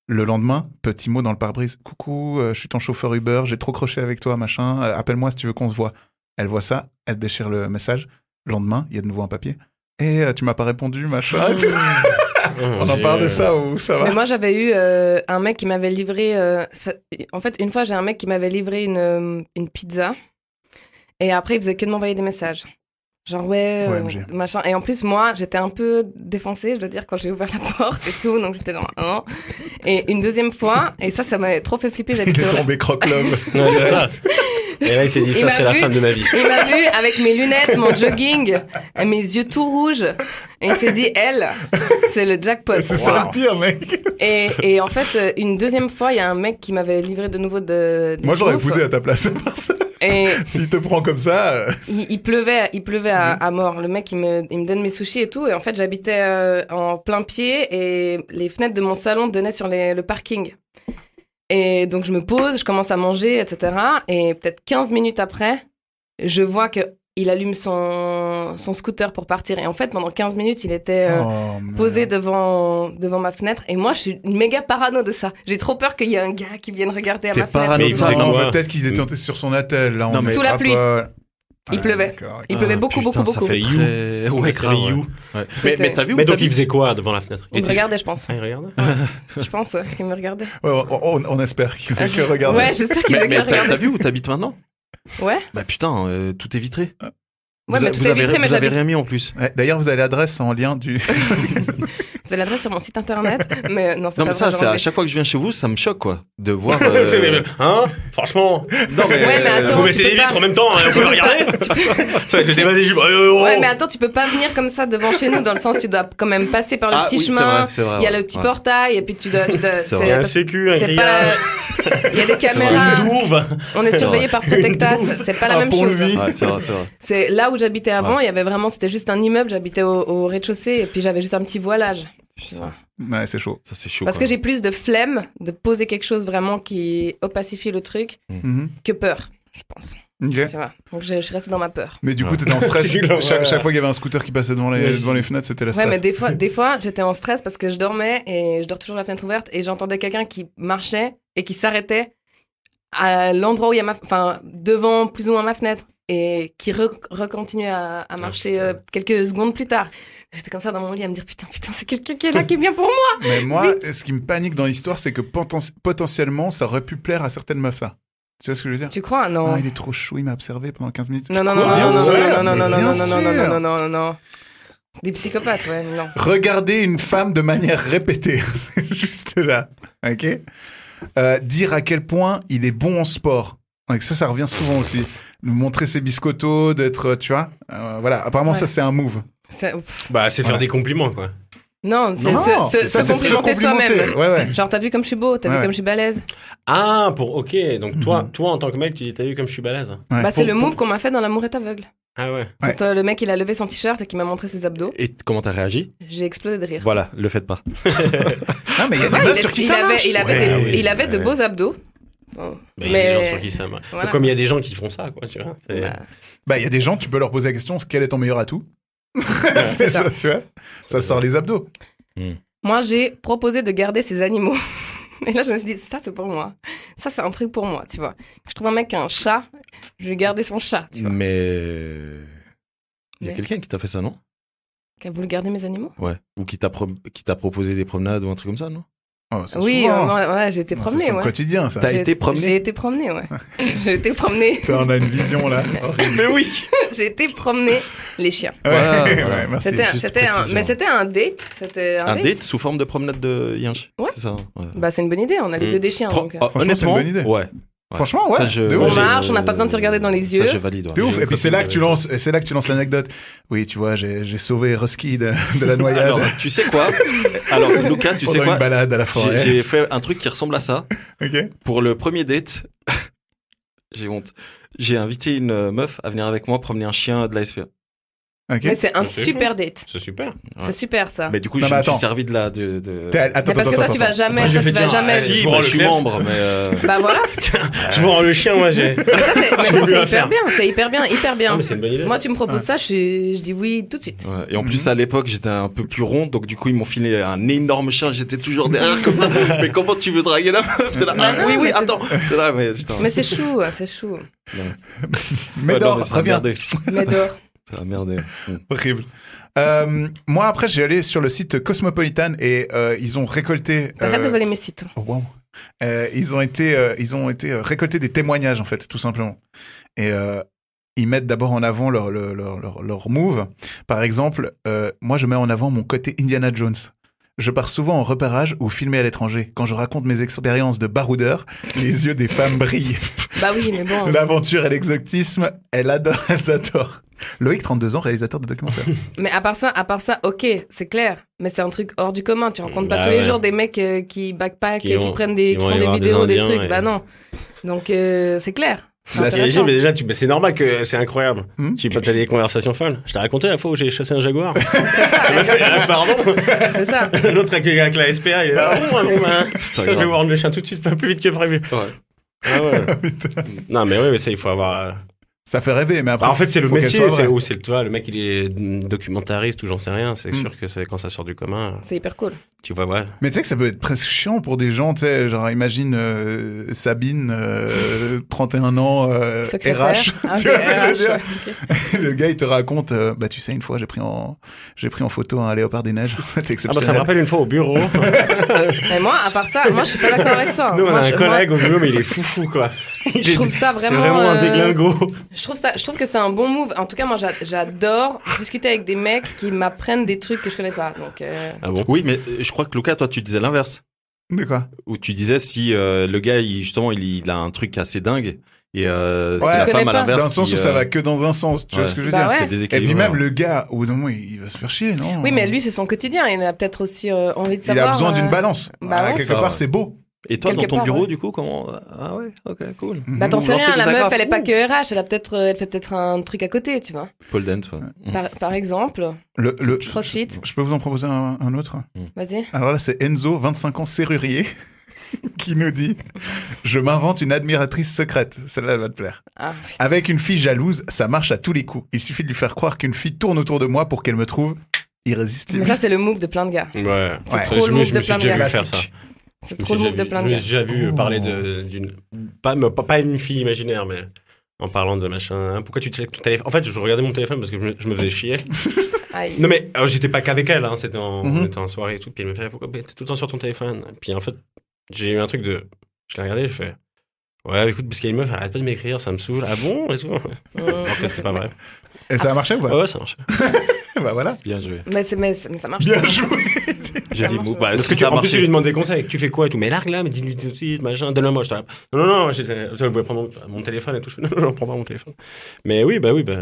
Le lendemain, petit mot dans le pare-brise. Coucou, je suis ton chauffeur Uber, j'ai trop croché avec toi, machin. Appelle-moi si tu veux qu'on se voit. Elle voit ça, elle déchire le message. Le lendemain, il y a de nouveau un papier. Et tu m'as pas répondu, machin. On en parle de ça ou ça va? Mais moi, j'avais eu un mec qui m'avait livré... En fait, une fois, j'ai un mec qui m'avait livré une pizza. Et après, il faisait que de m'envoyer des messages. Genre, machin. Et en plus, moi, j'étais un peu défoncée, je dois dire, quand j'ai ouvert la porte et tout. Donc, j'étais genre, hein. Et une deuxième fois, et ça m'avait trop fait flipper. Il est tombé croque-l'homme. Ouais, c'est ça. Et là, il s'est dit, ça, c'est la femme de ma vie. Il m'a vu avec mes lunettes, mon jogging, et mes yeux tout rouges. Et il s'est dit, elle, c'est le jackpot. C'est ça le pire, mec. Et en fait, une deuxième fois, il y a un mec qui m'avait livré de nouveau de Moi, j'aurais poussé à ta place. Et s'il te prend comme ça... Il pleuvait à mort. Le mec, il me donne mes sushis et tout. Et en fait, j'habitais en plein pied et les fenêtres de mon salon donnaient sur le parking. Et donc, je me pose, je commence à manger, etc. Et peut-être 15 minutes après, je vois qu'il allume son scooter pour partir. Et en fait, pendant 15 minutes, il était posé devant ma fenêtre. Et moi, je suis méga parano de ça. J'ai trop peur qu'il y ait un gars qui vienne regarder à ma fenêtre. Mais peut-être qu'il était sur son attel. Là, sous la pluie. Il pleuvait. Il pleuvait beaucoup. Ça fait you. Ouais, ça fait you. Mais t'as vu où donc il faisait quoi devant la fenêtre? Il me regardait, je pense. Ah, il regardait? Je pense qu'il me regardait. Ouais, on espère qu'il faisait que regarder. Ouais, j'espère qu'il faisait que regarder. T'as vu où t'habites maintenant? Ouais. Bah putain, tout est vitré. Ouais, mais tout est vitré, mais vous avez rien mis en plus. Ouais, d'ailleurs, vous avez l'adresse en lien du... Vous avez l'adresse sur mon site internet, mais non, c'est non, pas mais ça, vrai, à chaque fois que je viens chez vous, ça me choque, quoi, de voir. Hein? Franchement. Non, mais. Ouais, mais attends, vous mettez des vitres en même temps, on peut regarder. Ça va être le débat des jupes. Ouais, mais attends, tu peux pas venir comme ça devant chez nous, dans le sens, tu dois quand même passer par le petit chemin. C'est vrai, il y a le petit portail, et puis tu dois. Il y a un sécu, un grillage. Il y a des caméras. Une douve. On est surveillé par Protectas, c'est pas la même chose. Ouais, c'est vrai. C'est là où j'habitais avant, il y avait vraiment, c'était juste un immeuble, j'habitais au rez-de-chaussée, et puis j'avais juste un petit voilage. Ouais, c'est chaud. Ça, c'est chaud. Parce que j'ai plus de flemme de poser quelque chose vraiment qui opacifie le truc que peur, je pense. Okay. Tu vois. Donc je suis restée dans ma peur. Mais du coup, t'étais en stress. Chaque fois qu'il y avait un scooter qui passait devant les fenêtres, c'était la stress. Ouais, mais des fois, j'étais en stress parce que je dormais et je dors toujours la fenêtre ouverte et j'entendais quelqu'un qui marchait et qui s'arrêtait à l'endroit où il y a devant plus ou moins ma fenêtre et qui recontinuait à marcher quelques secondes plus tard. J'étais comme ça dans mon lit à me dire putain, c'est quelqu'un qui est là qui est bien pour moi. Mais moi, ce qui me panique dans l'histoire, c'est que potentiellement, ça aurait pu plaire à certaines meufs, ça. Tu vois ce que je veux dire? Tu crois? Non. Ah, il est trop chou, il m'a observé pendant 15 minutes. Non. Des psychopathes, ouais, non. Regarder une femme de manière répétée. C'est juste là. Ok? Dire à quel point il est bon en sport. Donc ça revient souvent aussi. Montrer ses biscottos, d'être, tu vois. Voilà. Apparemment, ça, c'est un move. C'est faire des compliments, quoi. Non, c'est se complimenter soi-même. Ouais. Genre, t'as vu comme je suis beau, t'as vu comme je suis balèze. Ah, ok. Donc, toi, en tant que mec, tu dis, t'as vu comme je suis balèze. Ouais. Bah, c'est le move qu'on m'a fait dans L'amour est aveugle. Ah ouais. Quand le mec, il a levé son t-shirt et qu'il m'a montré ses abdos. Et comment t'as réagi? J'ai explosé de rire. Voilà, le faites pas. Non, mais il y a des meufs sur qui ça marche. Il avait de beaux abdos. Bon. Mais il y a des gens sur qui ça marche. Voilà. Comme il y a des gens qui font ça, quoi, tu vois. Bah, il y a des gens, tu peux leur poser la question, quel est ton meilleur atout? C'est ça, tu vois. Ça sort les abdos. Moi, j'ai proposé de garder ces animaux. Et là, je me suis dit, ça, c'est pour moi. Ça, c'est un truc pour moi, tu vois. Je trouve un mec qui a un chat, je vais garder son chat, tu vois. Mais... Il y a quelqu'un qui t'a fait ça, non? Qui a voulu garder mes animaux? Ouais. Ou qui t'a proposé des promenades ou un truc comme ça, non? Oh, oui, ouais, j'ai été promenée. C'est son quotidien, ça. T'as été promenée? J'ai été promenée, ouais. J'ai été promenée. On a une vision, là. Mais oui. J'ai été promener les chiens. Ouais, merci. C'était un date. C'était un date sous forme de promenade de yinche. Ouais. C'est ça. Ouais. Bah, c'est une bonne idée. On a les deux des chiens. Donc. Honnêtement, c'est une bonne idée. Ouais. Franchement, ouais. On marche, on n'a pas besoin de se regarder dans les yeux. Ça, je valide. C'est ouf. Et puis c'est là que tu lances l'anecdote. Oui, tu vois, j'ai sauvé Rusky de la noyade. Alors, tu sais quoi? Alors, Lucas, tu sais quoi? Une balade à la forêt. J'ai fait un truc qui ressemble à ça. Ok. Pour le premier date, j'ai honte. J'ai invité une meuf à venir avec moi promener un chien de la SPA. Ok. Mais c'est un C'est super date. C'est super. C'est super ça. Mais du coup, Non, je mais me suis attends. servi de la. Attends, Mais parce que toi, tu vas jamais. Moi, j'ai Toi, fait tu vas dire, jamais. allez, Si, je vous bah, rends je le suis test. membre, mais. Bah voilà. Je vous rends le chien, moi, j'ai. Mais ça, c'est J'ai voulu hyper la faire. bien. C'est hyper bien, hyper Ah, bien. mais c'est une bonne idée. Moi, tu me proposes ça, je dis oui tout de suite. Ouais. Et en plus, à l'époque, j'étais un peu plus rond, donc du coup, ils m'ont filé un énorme chien. J'étais toujours derrière comme ça. Mais comment tu veux draguer la meuf? T'es là, Bah ah, non, oui, mais c'est- attends. T'es là, mais putain. Mais c'est chou, c'est chou. Médor, ça a reviens. merdé. Mais dehors. Ça a merdé. Horrible. Moi, après, j'ai allé sur le site Cosmopolitan et ils ont récolté. T'arrêtes de voler mes sites. Oh, wow. Ils ont été récolter des témoignages, en fait, tout simplement. Et ils mettent d'abord en avant leur move. Par exemple, moi, je mets en avant mon côté Indiana Jones. Je pars souvent en repérage ou filmer à l'étranger. Quand je raconte mes expériences de baroudeur, les yeux des femmes brillent. Bah oui, mais bon. L'aventure et l'exotisme, elles adorent. Loïc, 32 ans, réalisateur de documentaires. Mais à part ça, ok, c'est clair. Mais c'est un truc hors du commun. Tu rencontres pas Bah tous les ouais. jours des mecs qui backpack, Qui qui vont- prennent des, qui qui vont font aller des voir des vidéos, des Indiens, trucs. ouais. Bah non. Donc c'est clair. C'est La intéressant. J'imagine, mais déjà, c'est normal que c'est incroyable. Hmm. T'as des conversations folles. Je t'ai raconté la fois où j'ai chassé un jaguar. Pardon. C'est ça. L'autre avec la SPA, il est là. Ah bon, bah, ça, je vais grave. vous rendre le chien tout de suite, pas plus vite que prévu. Ouais. Ah ouais. Non, mais oui, mais ça, il faut avoir. Ça fait rêver, mais après. Bah, en fait, c'est le faut qu'elle métier. soit C'est vraie. où c'est tu vois, le mec, il est documentariste ou j'en sais rien. C'est sûr que c'est quand ça sort du commun. C'est hyper cool. Tu vois, ouais. Mais tu sais que ça peut être presque chiant pour des gens, tu sais, genre imagine Sabine, 31 ans, Secrétaire. RH. Ah, Tu vois ok, ce que je veux RH, dire ok. Le gars, il te raconte, bah tu sais, une fois, j'ai pris en photo un léopard des neiges. C'était Ah bah, exceptionnel. ça me rappelle une fois au bureau. Mais moi, à part ça, moi, je suis pas d'accord avec toi. Nous, on Moi, a un je- collègue au bureau, mais il est foufou, quoi. Je trouve ça C'est vraiment. vraiment un déglingo. Je trouve que c'est un bon move. En tout cas, moi, j'adore discuter avec des mecs qui m'apprennent des trucs que je connais pas. Donc, Ah bon? Oui, mais je crois que Luca, toi, tu disais l'inverse. De quoi? Où tu disais si le gars, il a un truc assez dingue. Et Ouais. c'est la Je femme connais à pas. l'inverse. Dans le sens qui, où ça va que dans un sens, tu vois ouais. ce que je veux Bah dire? ouais. C'est Et déséquilibré. puis même le gars, au bout d'un moment, il va se faire chier, non? oui, mais lui, c'est son quotidien. Il a peut-être aussi envie de Il savoir. a besoin d'une balance. bah ouais. Quelque Ça, part, ouais. c'est beau. Et toi, dans quelque ton part, bureau, ouais. du coup, comment? Ah ouais, ok, cool. Bah, t'en Vous sais lancez rien. des La meuf, agrafes. elle est pas que RH. Elle fait peut-être un truc à côté, tu vois. Paul Dent, ouais. Par exemple, Le, CrossFit. je peux vous en proposer un autre? Vas-y. Alors là, c'est Enzo, 25 ans, serrurier, qui nous dit « Je m'invente une admiratrice secrète. » Celle-là, elle va te plaire. Ah, Avec une fille jalouse, ça marche à tous les coups. Il suffit de lui faire croire qu'une fille tourne autour de moi pour qu'elle me trouve irrésistible. mais ça, c'est le move de plein de gars. Ouais. Ouais. trop le move Je de me suis plein de déjà gars. vu faire ça. C'est trop le move de plein de J'ai gars. déjà vu Oh. parler d'une. Pas une fille imaginaire, mais en parlant de machin. Hein, pourquoi tu checkes ton téléphone? En fait, je regardais mon téléphone parce que je me faisais chier. Aïe. Non, mais j'étais pas qu'avec elle, hein, c'était Mhm. on était en soirée et tout. Puis elle me fait pourquoi t'es tout le temps sur ton téléphone? Puis en fait, j'ai eu un truc de. Je l'ai regardé, je fais. Ouais, écoute, parce qu'il y a une meuf, elle arrête pas de m'écrire, ça me saoule. Ah bon? Et tout. Alors que c'était pas vrai. Et ça a marché ou pas? Ouais, ça marche. Bah voilà. Bien joué. Mais ça marche. Bien ça. joué. J'ai dit, marche, bon, ça. bah, Parce si que ça a en plus, je lui marché. demande des conseils. Tu fais quoi et tout? Mais largue là, mais dis-lui tout de suite, machin. Donne-le moi, je te la. Non, je voulais prendre mon téléphone et tout. Je fais, non, je prends pas mon téléphone. Mais oui,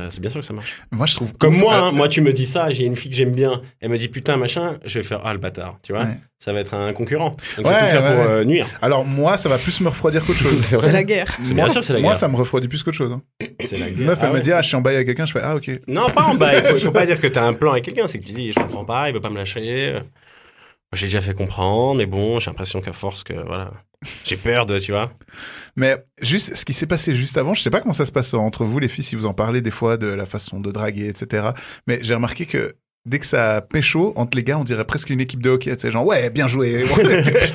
c'est bien sûr que ça marche. Moi, je trouve. Comme ouf. moi, Alors, hein, moi, tu me dis ça, j'ai une fille que j'aime bien. Elle me dit putain, machin. Je vais faire, ah, le bâtard, tu vois. Ouais. Ça va être un concurrent. Donc, je Ouais, vais tout faire ouais, pour ouais. nuire. Alors, moi, ça va plus me refroidir qu'autre chose. C'est C'est la guerre. C'est bien sûr, c'est la Moi, guerre. ça me refroidit plus qu'autre chose. Hein. C'est la Une guerre. meuf, elle Ah me ouais. dit, je suis en bail avec quelqu'un, je fais, ah, ok. Non, pas en bas. Il faut pas dire que t'as un plan avec quelqu'un. C'est que tu dis, je comprends pas, il veut pas me lâcher. J'ai déjà fait comprendre, mais bon, j'ai l'impression qu'à force que, voilà. J'ai peur de, tu vois. Mais juste, ce qui s'est passé juste avant, je sais pas comment ça se passe entre vous, les filles, si vous en parlez des fois de la façon de draguer, etc. Mais j'ai remarqué que dès que ça pécho, entre les gars, on dirait presque une équipe de hockey, tu sais, genre, ouais, bien joué.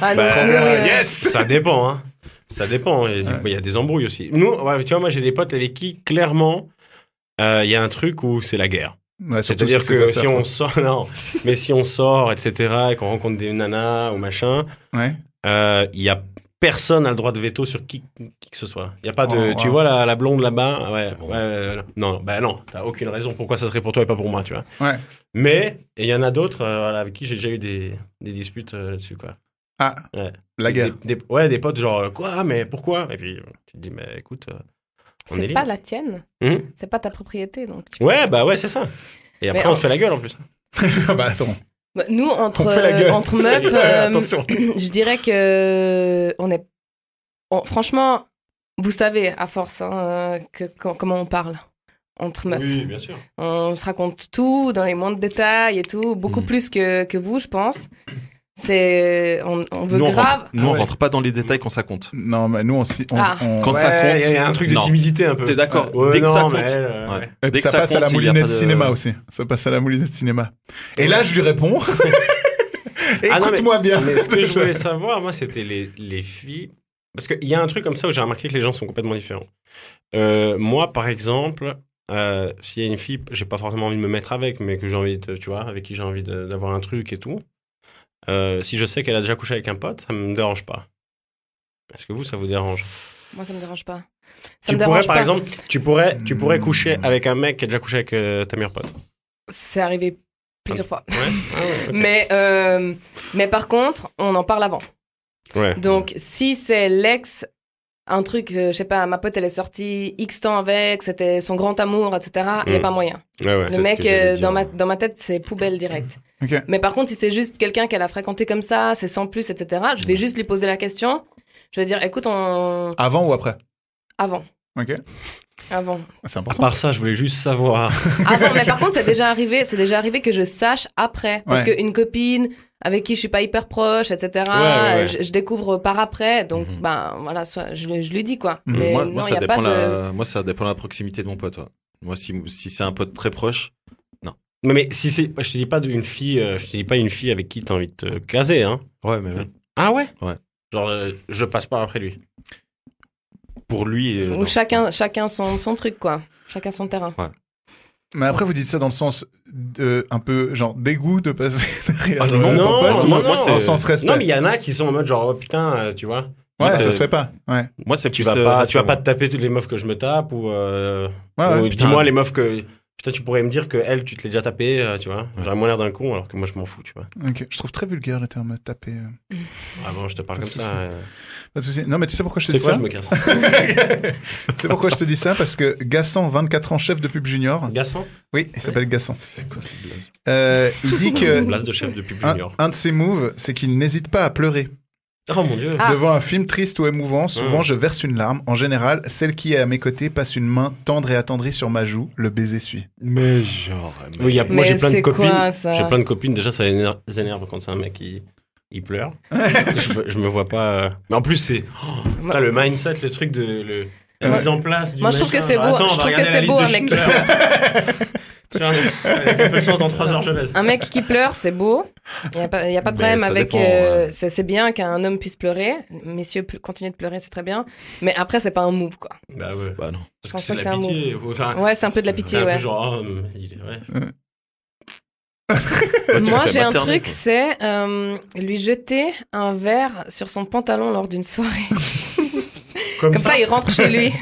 Ah, Bah, nous, yes, ça dépend, hein. Ça dépend. Il y a des embrouilles aussi. Nous, ouais, tu vois, moi, j'ai des potes avec qui, clairement, il y a un truc où c'est la guerre. Ouais, surtout C'est-à-dire si c'est que sa si sœur, on quoi. sort, non, mais si on sort, etc., et qu'on rencontre des nanas ou machin, Ouais. il y a personne a le droit de veto sur qui que ce soit. Il y a pas de, Oh, tu wow. vois la blonde là-bas, ouais, Bon. non, bah non, t'as aucune raison pourquoi ça serait pour toi et pas pour moi, tu vois. Ouais. Mais il y en a d'autres, voilà, avec qui j'ai déjà eu des disputes là-dessus, quoi. Ah, Ouais. la guerre. Des potes genre quoi, mais pourquoi? Et puis tu te dis, mais écoute, on est C'est libre. pas la tienne. Hum. C'est pas ta propriété, donc. Ouais, bah ouais, c'est ça. Et après Mais on te fait la gueule en plus. Bah, attends. Bah, nous, On fait la gueule. entre meufs, Attention. je dirais que franchement, vous savez, à force, hein, comment on parle. entre meufs. Oui, bien sûr. On se raconte tout dans les moindres détails et tout, beaucoup plus que vous, je pense. On veut grave. On rentre pas dans les détails quand ça compte. Non, mais nous, Quand ça compte, il y a un truc de timidité un peu. T'es d'accord? Ouais, Dès que ça non, compte. mais, Et Dès ça que ça passe à la compte, il y a moulinette pas de- cinéma aussi. Ça passe à la moulinette cinéma. Et là, je lui réponds. Ah non, Écoute-moi bien. Mais ce que je voulais savoir, moi, c'était les filles. Parce qu'il y a un truc comme ça où j'ai remarqué que les gens sont complètement différents. Moi, par exemple, s'il y a une fille, j'ai pas forcément envie de me mettre avec, mais que j'ai envie de, tu vois, avec qui j'ai envie d'avoir un truc et tout. Si je sais qu'elle a déjà couché avec un pote, ça me dérange pas. Est-ce que vous, ça vous dérange? Moi, ça me dérange pas. Tu pourrais, par exemple, tu pourrais coucher avec un mec qui a déjà couché avec ta meilleure pote. C'est arrivé plusieurs fois. Ouais. Ah ouais, ok. Mais par contre, on en parle avant. Ouais. Donc, si c'est l'ex, un truc, je sais pas, ma pote, elle est sortie X temps avec, c'était son grand amour, etc., il n'y a pas moyen. Ouais, Le mec, dans ma tête, c'est poubelle directe. Ok. Mais par contre, si c'est juste quelqu'un qu'elle a fréquenté comme ça, c'est sans plus, etc., je vais juste lui poser la question. Je vais dire, écoute, Avant ou après? Avant. Ok. Avant. C'est À important. part ça, je voulais juste savoir. Avant, mais par contre, c'est déjà arrivé que je sache après. Parce Ouais. qu'une copine avec qui je suis pas hyper proche, etc., Ouais. Je découvre par après. Donc, ben, voilà, soit, je lui dis, quoi. Mhm. Mais Moi, non, ça y a dépend pas de... moi, ça dépend de la proximité de mon pote. Ouais. Moi, si c'est un pote très proche, Mais si c'est, je te dis pas d'une fille, je te dis pas une fille avec qui t'as envie de te caser, hein. ouais, mais ouais. Ah ouais? Ouais. Genre, je passe pas après lui. Pour lui, Ou non. chacun son truc, quoi. Chacun son terrain. Mais après, vous dites ça dans le sens un peu genre dégoût de passer derrière. Ah, ton non, pote, moi, ou c'est- en sens respect. Non, mais il y en a qui sont en mode genre, oh, putain, tu vois. Ouais, c'est- ça se fait pas. Ouais. Moi, c'est Tu plus, vas pas te taper toutes les meufs que je me tape ou, Ouais, ouais, ou putain. dis-moi les meufs que, putain, tu pourrais me dire que elle, tu te l'as déjà tapé, tu vois. J'aurais moins l'air d'un con alors que moi, je m'en fous, tu vois. Ok. Je trouve très vulgaire le terme taper. Avant, je te parle Pas comme de ça. souci. Pas de souci. Non, mais tu sais pourquoi je te C'est dis quoi, ça? je me casse. Tu sais pourquoi je te dis ça? Parce que Gassan, 24 ans, chef de pub junior. Gassan? Oui, il s'appelle Gassan. C'est quoi cette blague? Il dit que Place de chef de pub un, junior. un de ses moves, c'est qu'il n'hésite pas à pleurer. Oh mon dieu. Ah. Devant un film triste ou émouvant, souvent je verse une larme. En général, celle qui est à mes côtés passe une main tendre et attendrie sur ma joue. Le baiser suit. Mais genre. Oui, moi Mais j'ai plein de c'est copines. quoi, ça J'ai plein de copines. Déjà, ça les énerve quand c'est un mec qui il pleure. je me vois pas. Mais en plus, c'est putain, le mindset, le truc de la mise en place. Du Moi, je trouve machin. que c'est beau. Attends, on Je va trouve que regarder c'est la beau, liste un de mec qui Schindler. pleure. Avec un peu de chance, dans 3 heures, je laisse. Un mec qui pleure, c'est beau. Il n'y a pas de Mais problème ça avec. dépend, C'est bien qu'un homme puisse pleurer. Messieurs, continuez de pleurer, c'est très bien. Mais après, c'est pas un move, quoi. Bah ouais. Bah non. Parce Je que pense c'est pas de que la c'est un pitié. Enfin, Ouais, c'est un peu de la c'est pitié, un peu ouais. genre, ouais. Moi, fais j'ai un materner, truc, quoi. c'est lui jeter un verre sur son pantalon lors d'une soirée. Comme Comme ça, il rentre chez lui.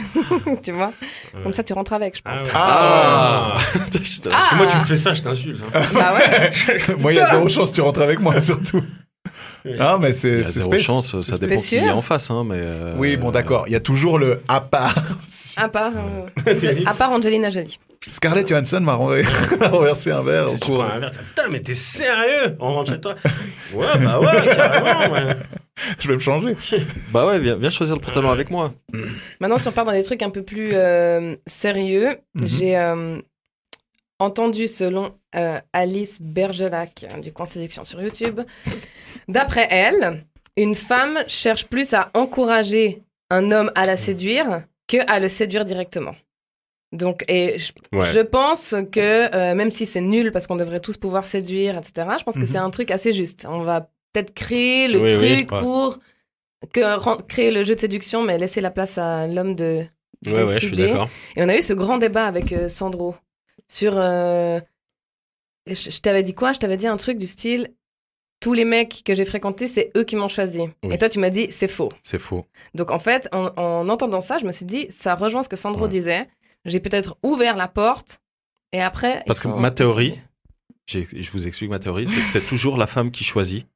Tu vois? Ouais. Comme ça, tu rentres avec, je pense. ouais. Ah. Parce que moi, tu me fais ça, je t'insulte. Hein. Bah ouais. Moi, il y a zéro chance, tu rentres avec moi, surtout. Oui. Ah, mais Il c'est y a c'est zéro space. chance, ça dépend qui sûr. est en face, hein, mais. Oui, bon, d'accord. Il y a toujours le à part. À part Angelina Jolie. Scarlett Johansson m'a renversé un verre au Tu cours. prends un verre, tu dis, putain, mais t'es sérieux? On rentre chez toi? Ouais, bah ouais, carrément, ouais. Je vais me changer. Bah ouais, viens choisir le pantalon avec moi. Maintenant, si on part dans des trucs un peu plus sérieux, j'ai entendu, selon Alice Bergelac du Coin Séduction sur YouTube, d'après elle, une femme cherche plus à encourager un homme à la séduire que à le séduire directement. Donc, et je pense que même si c'est nul parce qu'on devrait tous pouvoir séduire, etc., je pense que c'est un truc assez juste. On va peut-être créer le truc pour créer le jeu de séduction, mais laisser la place à l'homme de décider. Ouais, je suis d'accord. Et on a eu ce grand débat avec Sandro sur... je t'avais dit quoi? Je t'avais dit un truc du style... Tous les mecs que j'ai fréquentés, c'est eux qui m'ont choisi. Oui. Et toi, tu m'as dit, c'est faux. C'est faux. Donc, en fait, en entendant ça, je me suis dit, ça rejoint ce que Sandro disait. J'ai peut-être ouvert la porte et après... Parce que ma théorie, je vous explique ma théorie, c'est que c'est toujours la femme qui choisit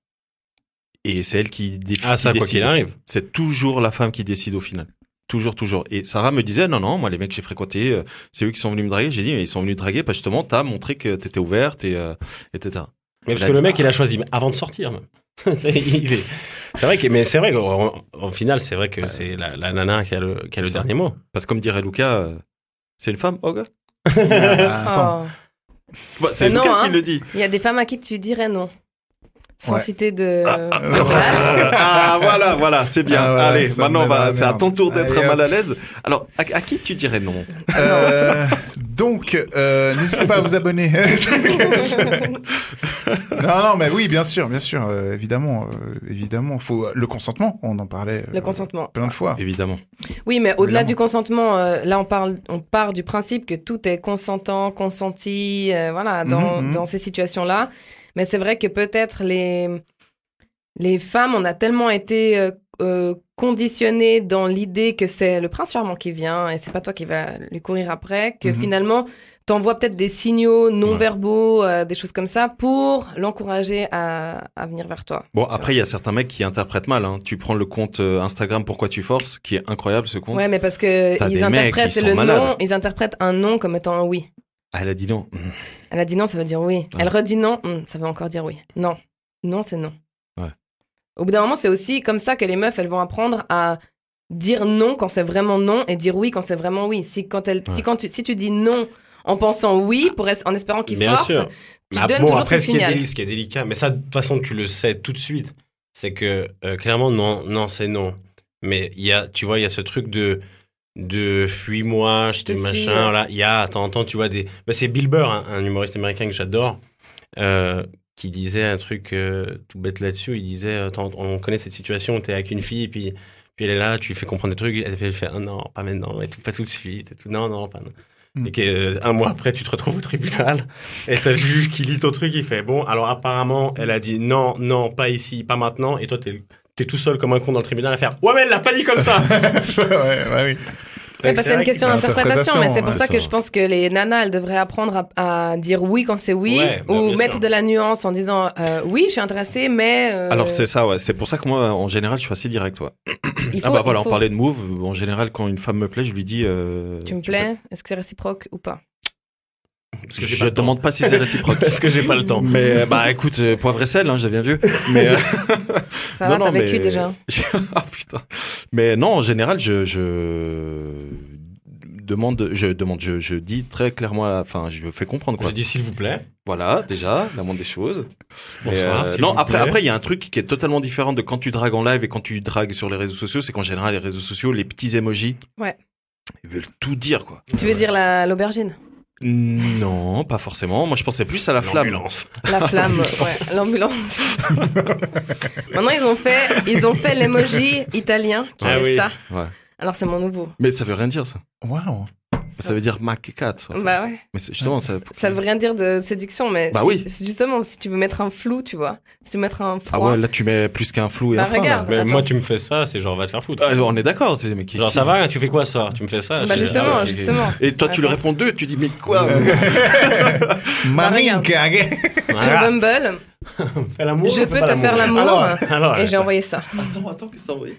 et c'est elle qui décide. Ah, ça, quoi qu'il arrive. C'est toujours la femme qui décide au final. Toujours. Et Sarah me disait, non, moi, les mecs que j'ai fréquentés, c'est eux qui sont venus me draguer. J'ai dit, mais ils sont venus draguer parce que justement, t'as montré que t'étais ouverte et etc. Mais parce que le mec, il a choisi avant de sortir, même. C'est vrai qu'au final, c'est vrai que c'est la nana qui a le ça. dernier mot. Parce que comme dirait Lucas, c'est une femme, oh gars. Attends. Oh. Bah, c'est Non, Lucas hein. qui le dit. Il y a des femmes à qui tu dirais non. Sans Ouais. citer de... Ah, voilà, c'est bien. Ah ouais, Allez, ça maintenant, me met dans la c'est à merde. ton tour d'être Allez, mal à l'aise. Alors, à qui tu dirais non? Donc, n'hésitez pas à vous abonner. Non, mais oui, bien sûr, évidemment, faut le consentement. On en parlait. Le consentement. Plein de fois. Évidemment. Oui, mais au-delà Évidemment. du consentement, là, on part du principe que tout est consentant, consenti, voilà, dans ces situations-là. Mais c'est vrai que peut-être les femmes, on a tellement été conditionnées dans l'idée que c'est le prince charmant qui vient et c'est pas toi qui vas lui courir après, que finalement, t'envoies peut-être des signaux non-verbaux, des choses comme ça, pour l'encourager à venir vers toi. Bon, après, il y a certains mecs qui interprètent mal. Hein. Tu prends le compte Instagram Pourquoi tu forces, qui est incroyable ce compte. Ouais, mais parce que T'as ils des mecs, interprètent ils sont le malades. non, ils interprètent un non comme étant un oui. Ah, elle a dit non. Elle a dit non, ça veut dire oui. Ouais. Elle redit non, ça veut encore dire oui. Non. Non, c'est non. Ouais. Au bout d'un moment, c'est aussi comme ça que les meufs, elles vont apprendre à dire non quand c'est vraiment non et dire oui quand c'est vraiment oui. Si tu dis non en pensant oui, en espérant qu'il Bien force, sûr. tu Mais donnes bon, toujours après, ce ce qui signal. est délicat, mais ça, de toute façon, tu le sais tout de suite, c'est que clairement, non, c'est non. Mais il y a ce truc de fuis-moi, je te te suis, machin, ouais. voilà. Il y a, de temps en temps, tu vois bah, c'est Bill Burr, hein, un humoriste américain que j'adore, qui disait un truc tout bête là-dessus. Il disait, on connaît cette situation où t'es avec une fille, et puis elle est là, tu lui fais comprendre des trucs, elle fait oh, non, pas maintenant, et tout, pas tout de suite, et tout, non, pas non. Et qu'un mois après, tu te retrouves au tribunal et t'as le juge qui lit ton truc, il fait bon, alors apparemment, elle a dit non, pas ici, pas maintenant, et toi, t'es tout seul comme un con dans le tribunal à faire ouais, mais elle l'a pas dit comme ça. oui. Ouais, parce que c'est une question d'interprétation, mais c'est pour ça c'est que ça. je pense que les nanas, elles devraient apprendre à dire oui quand c'est oui, Ouais, bah, ou bien mettre sûr. de la nuance en disant oui, je suis intéressée, mais... Alors, c'est ça, ouais. C'est pour ça que moi, en général, je suis assez direct, ouais. il faut, Ah bah voilà, il on faut- parlait de move. En général, quand une femme me plaît, je lui dis... Tu me plais? Est-ce que c'est réciproque ou pas? Parce que j'ai Je pas le temps. demande pas si c'est réciproque. Parce que j'ai pas le temps. Mais bah écoute, poivre et sel, hein, j'ai bien vu. Mais Ça Non, va, t'as non, vécu mais- déjà. ah putain. Mais non, en général, je dis très clairement, enfin, je fais comprendre quoi. J'ai dit s'il vous plaît. Voilà, déjà, la moindre des choses. Bonsoir. Et, s'il non, vous après, plaît. il y a un truc qui est totalement différent de quand tu dragues en live et quand tu dragues sur les réseaux sociaux, c'est qu'en général, les réseaux sociaux, les petits emojis, Ouais. ils veulent tout dire quoi. Tu veux dire l'aubergine? Non, pas forcément. Moi, je pensais plus à la flamme. L'ambulance. La flamme, ouais, l'ambulance. Maintenant, ils ont fait l'emoji italien qui Ah fait oui. ça. Ouais. Alors, c'est mon nouveau. Mais ça veut rien dire ça. Waouh. Ça veut dire Mac 4. Bah ouais. Mais justement, ça. Ça veut rien dire de séduction, mais Bah oui. justement, si tu veux mettre un flou, tu vois, si tu veux mettre un Ah froid, ouais, là tu mets plus qu'un flou et Bah, un frein. regarde. là. Mais Attends. moi, tu me fais ça, c'est genre va te faire foutre. Ah, on est d'accord. Mais Genre ça va, tu fais quoi ce soir? Tu me fais ça? bah je- justement, ah ouais. justement. Et toi, tu lui Attends. réponds deux. Tu dis mais quoi Maminka. Sur Voilà. Bumble, Fais l'amour, je fais peux pas te faire l'amour, Alors, et j'ai envoyé ça. Attends, qu'est-ce que t'as envoyé?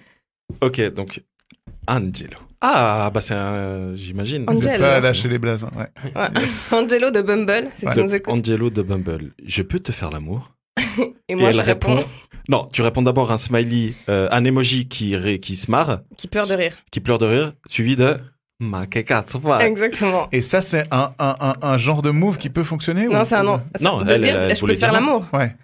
Ok, donc Angelo. Ah, bah c'est un, j'imagine. Angelo. C'est pas lâcher les blazes. Hein, ouais. Ouais. Angelo de Bumble, si tu nous écoutes. Angelo de Bumble. Je peux te faire l'amour? Et moi, et je elle réponds, répond. Non, tu réponds d'abord un smiley, un emoji qui se marre, qui pleure de rire. qui pleure de rire, suivi de ma cacate. Exactement. Et ça, c'est un genre de move qui peut fonctionner Non, ou- c'est un non. Non, De elle, dire, elle je peux voulait te faire dire non. l'amour. Ouais.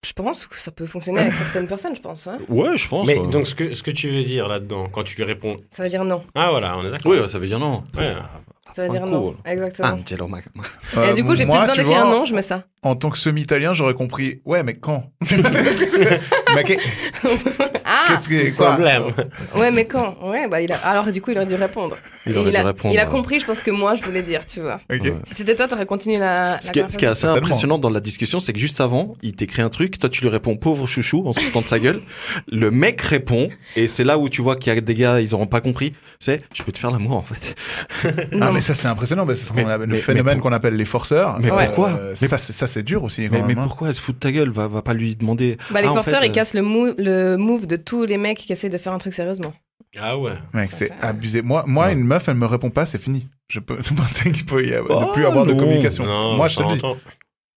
Je pense que ça peut fonctionner avec certaines personnes, je pense. Ouais. Ouais, je pense. Mais ouais. donc, ce que tu veux dire là-dedans, quand tu lui réponds, Ça veut dire non. ah voilà, on est d'accord. Oui, ça veut dire non. Ouais. Ça veut dire Enfin, non. cool. Exactement. Angelo Mac. Et du coup, j'ai plus moi, besoin tu d'écrire vois, un non, je mets ça. En tant que semi-italien, j'aurais compris. Ouais, mais quand Mais Ah qu'est-ce que quoi Problème. Ouais, mais quand? Ouais, bah alors du coup, il aurait dû répondre. Il aurait dû répondre. Il a compris, je pense, que moi, je voulais dire, tu vois. Ok. Ouais. Si c'était toi, t'aurais continué la Ce qui est assez Certainement. impressionnant dans la discussion, c'est que juste avant, il t'écrit un truc, toi tu lui réponds pauvre chouchou en se foutant de sa gueule. Le mec répond, et c'est là où tu vois qu'il y a des gars, ils auront pas compris. C'est, je peux te faire l'amour en fait. Ah, mais ça, c'est impressionnant. C'est ce qu'on appelle le phénomène qu'on appelle les forceurs. Mais Ouais. pourquoi? Mais ça, c'est dur aussi. Quand Mais même, hein. pourquoi elle se fout de ta gueule? Va pas lui demander. Bah, les Ah, en forceurs, fait, ils cassent le move de tous les mecs qui essaient de faire un truc sérieusement. Ah ouais. Mec, Ça, c'est ça- abusé. Moi, Ouais. une meuf, elle me répond pas, c'est fini. Je peux penser qu'il peut y avoir, Oh, ne plus avoir de non. communication. Non, Moi, je te de le temps en dis. temps.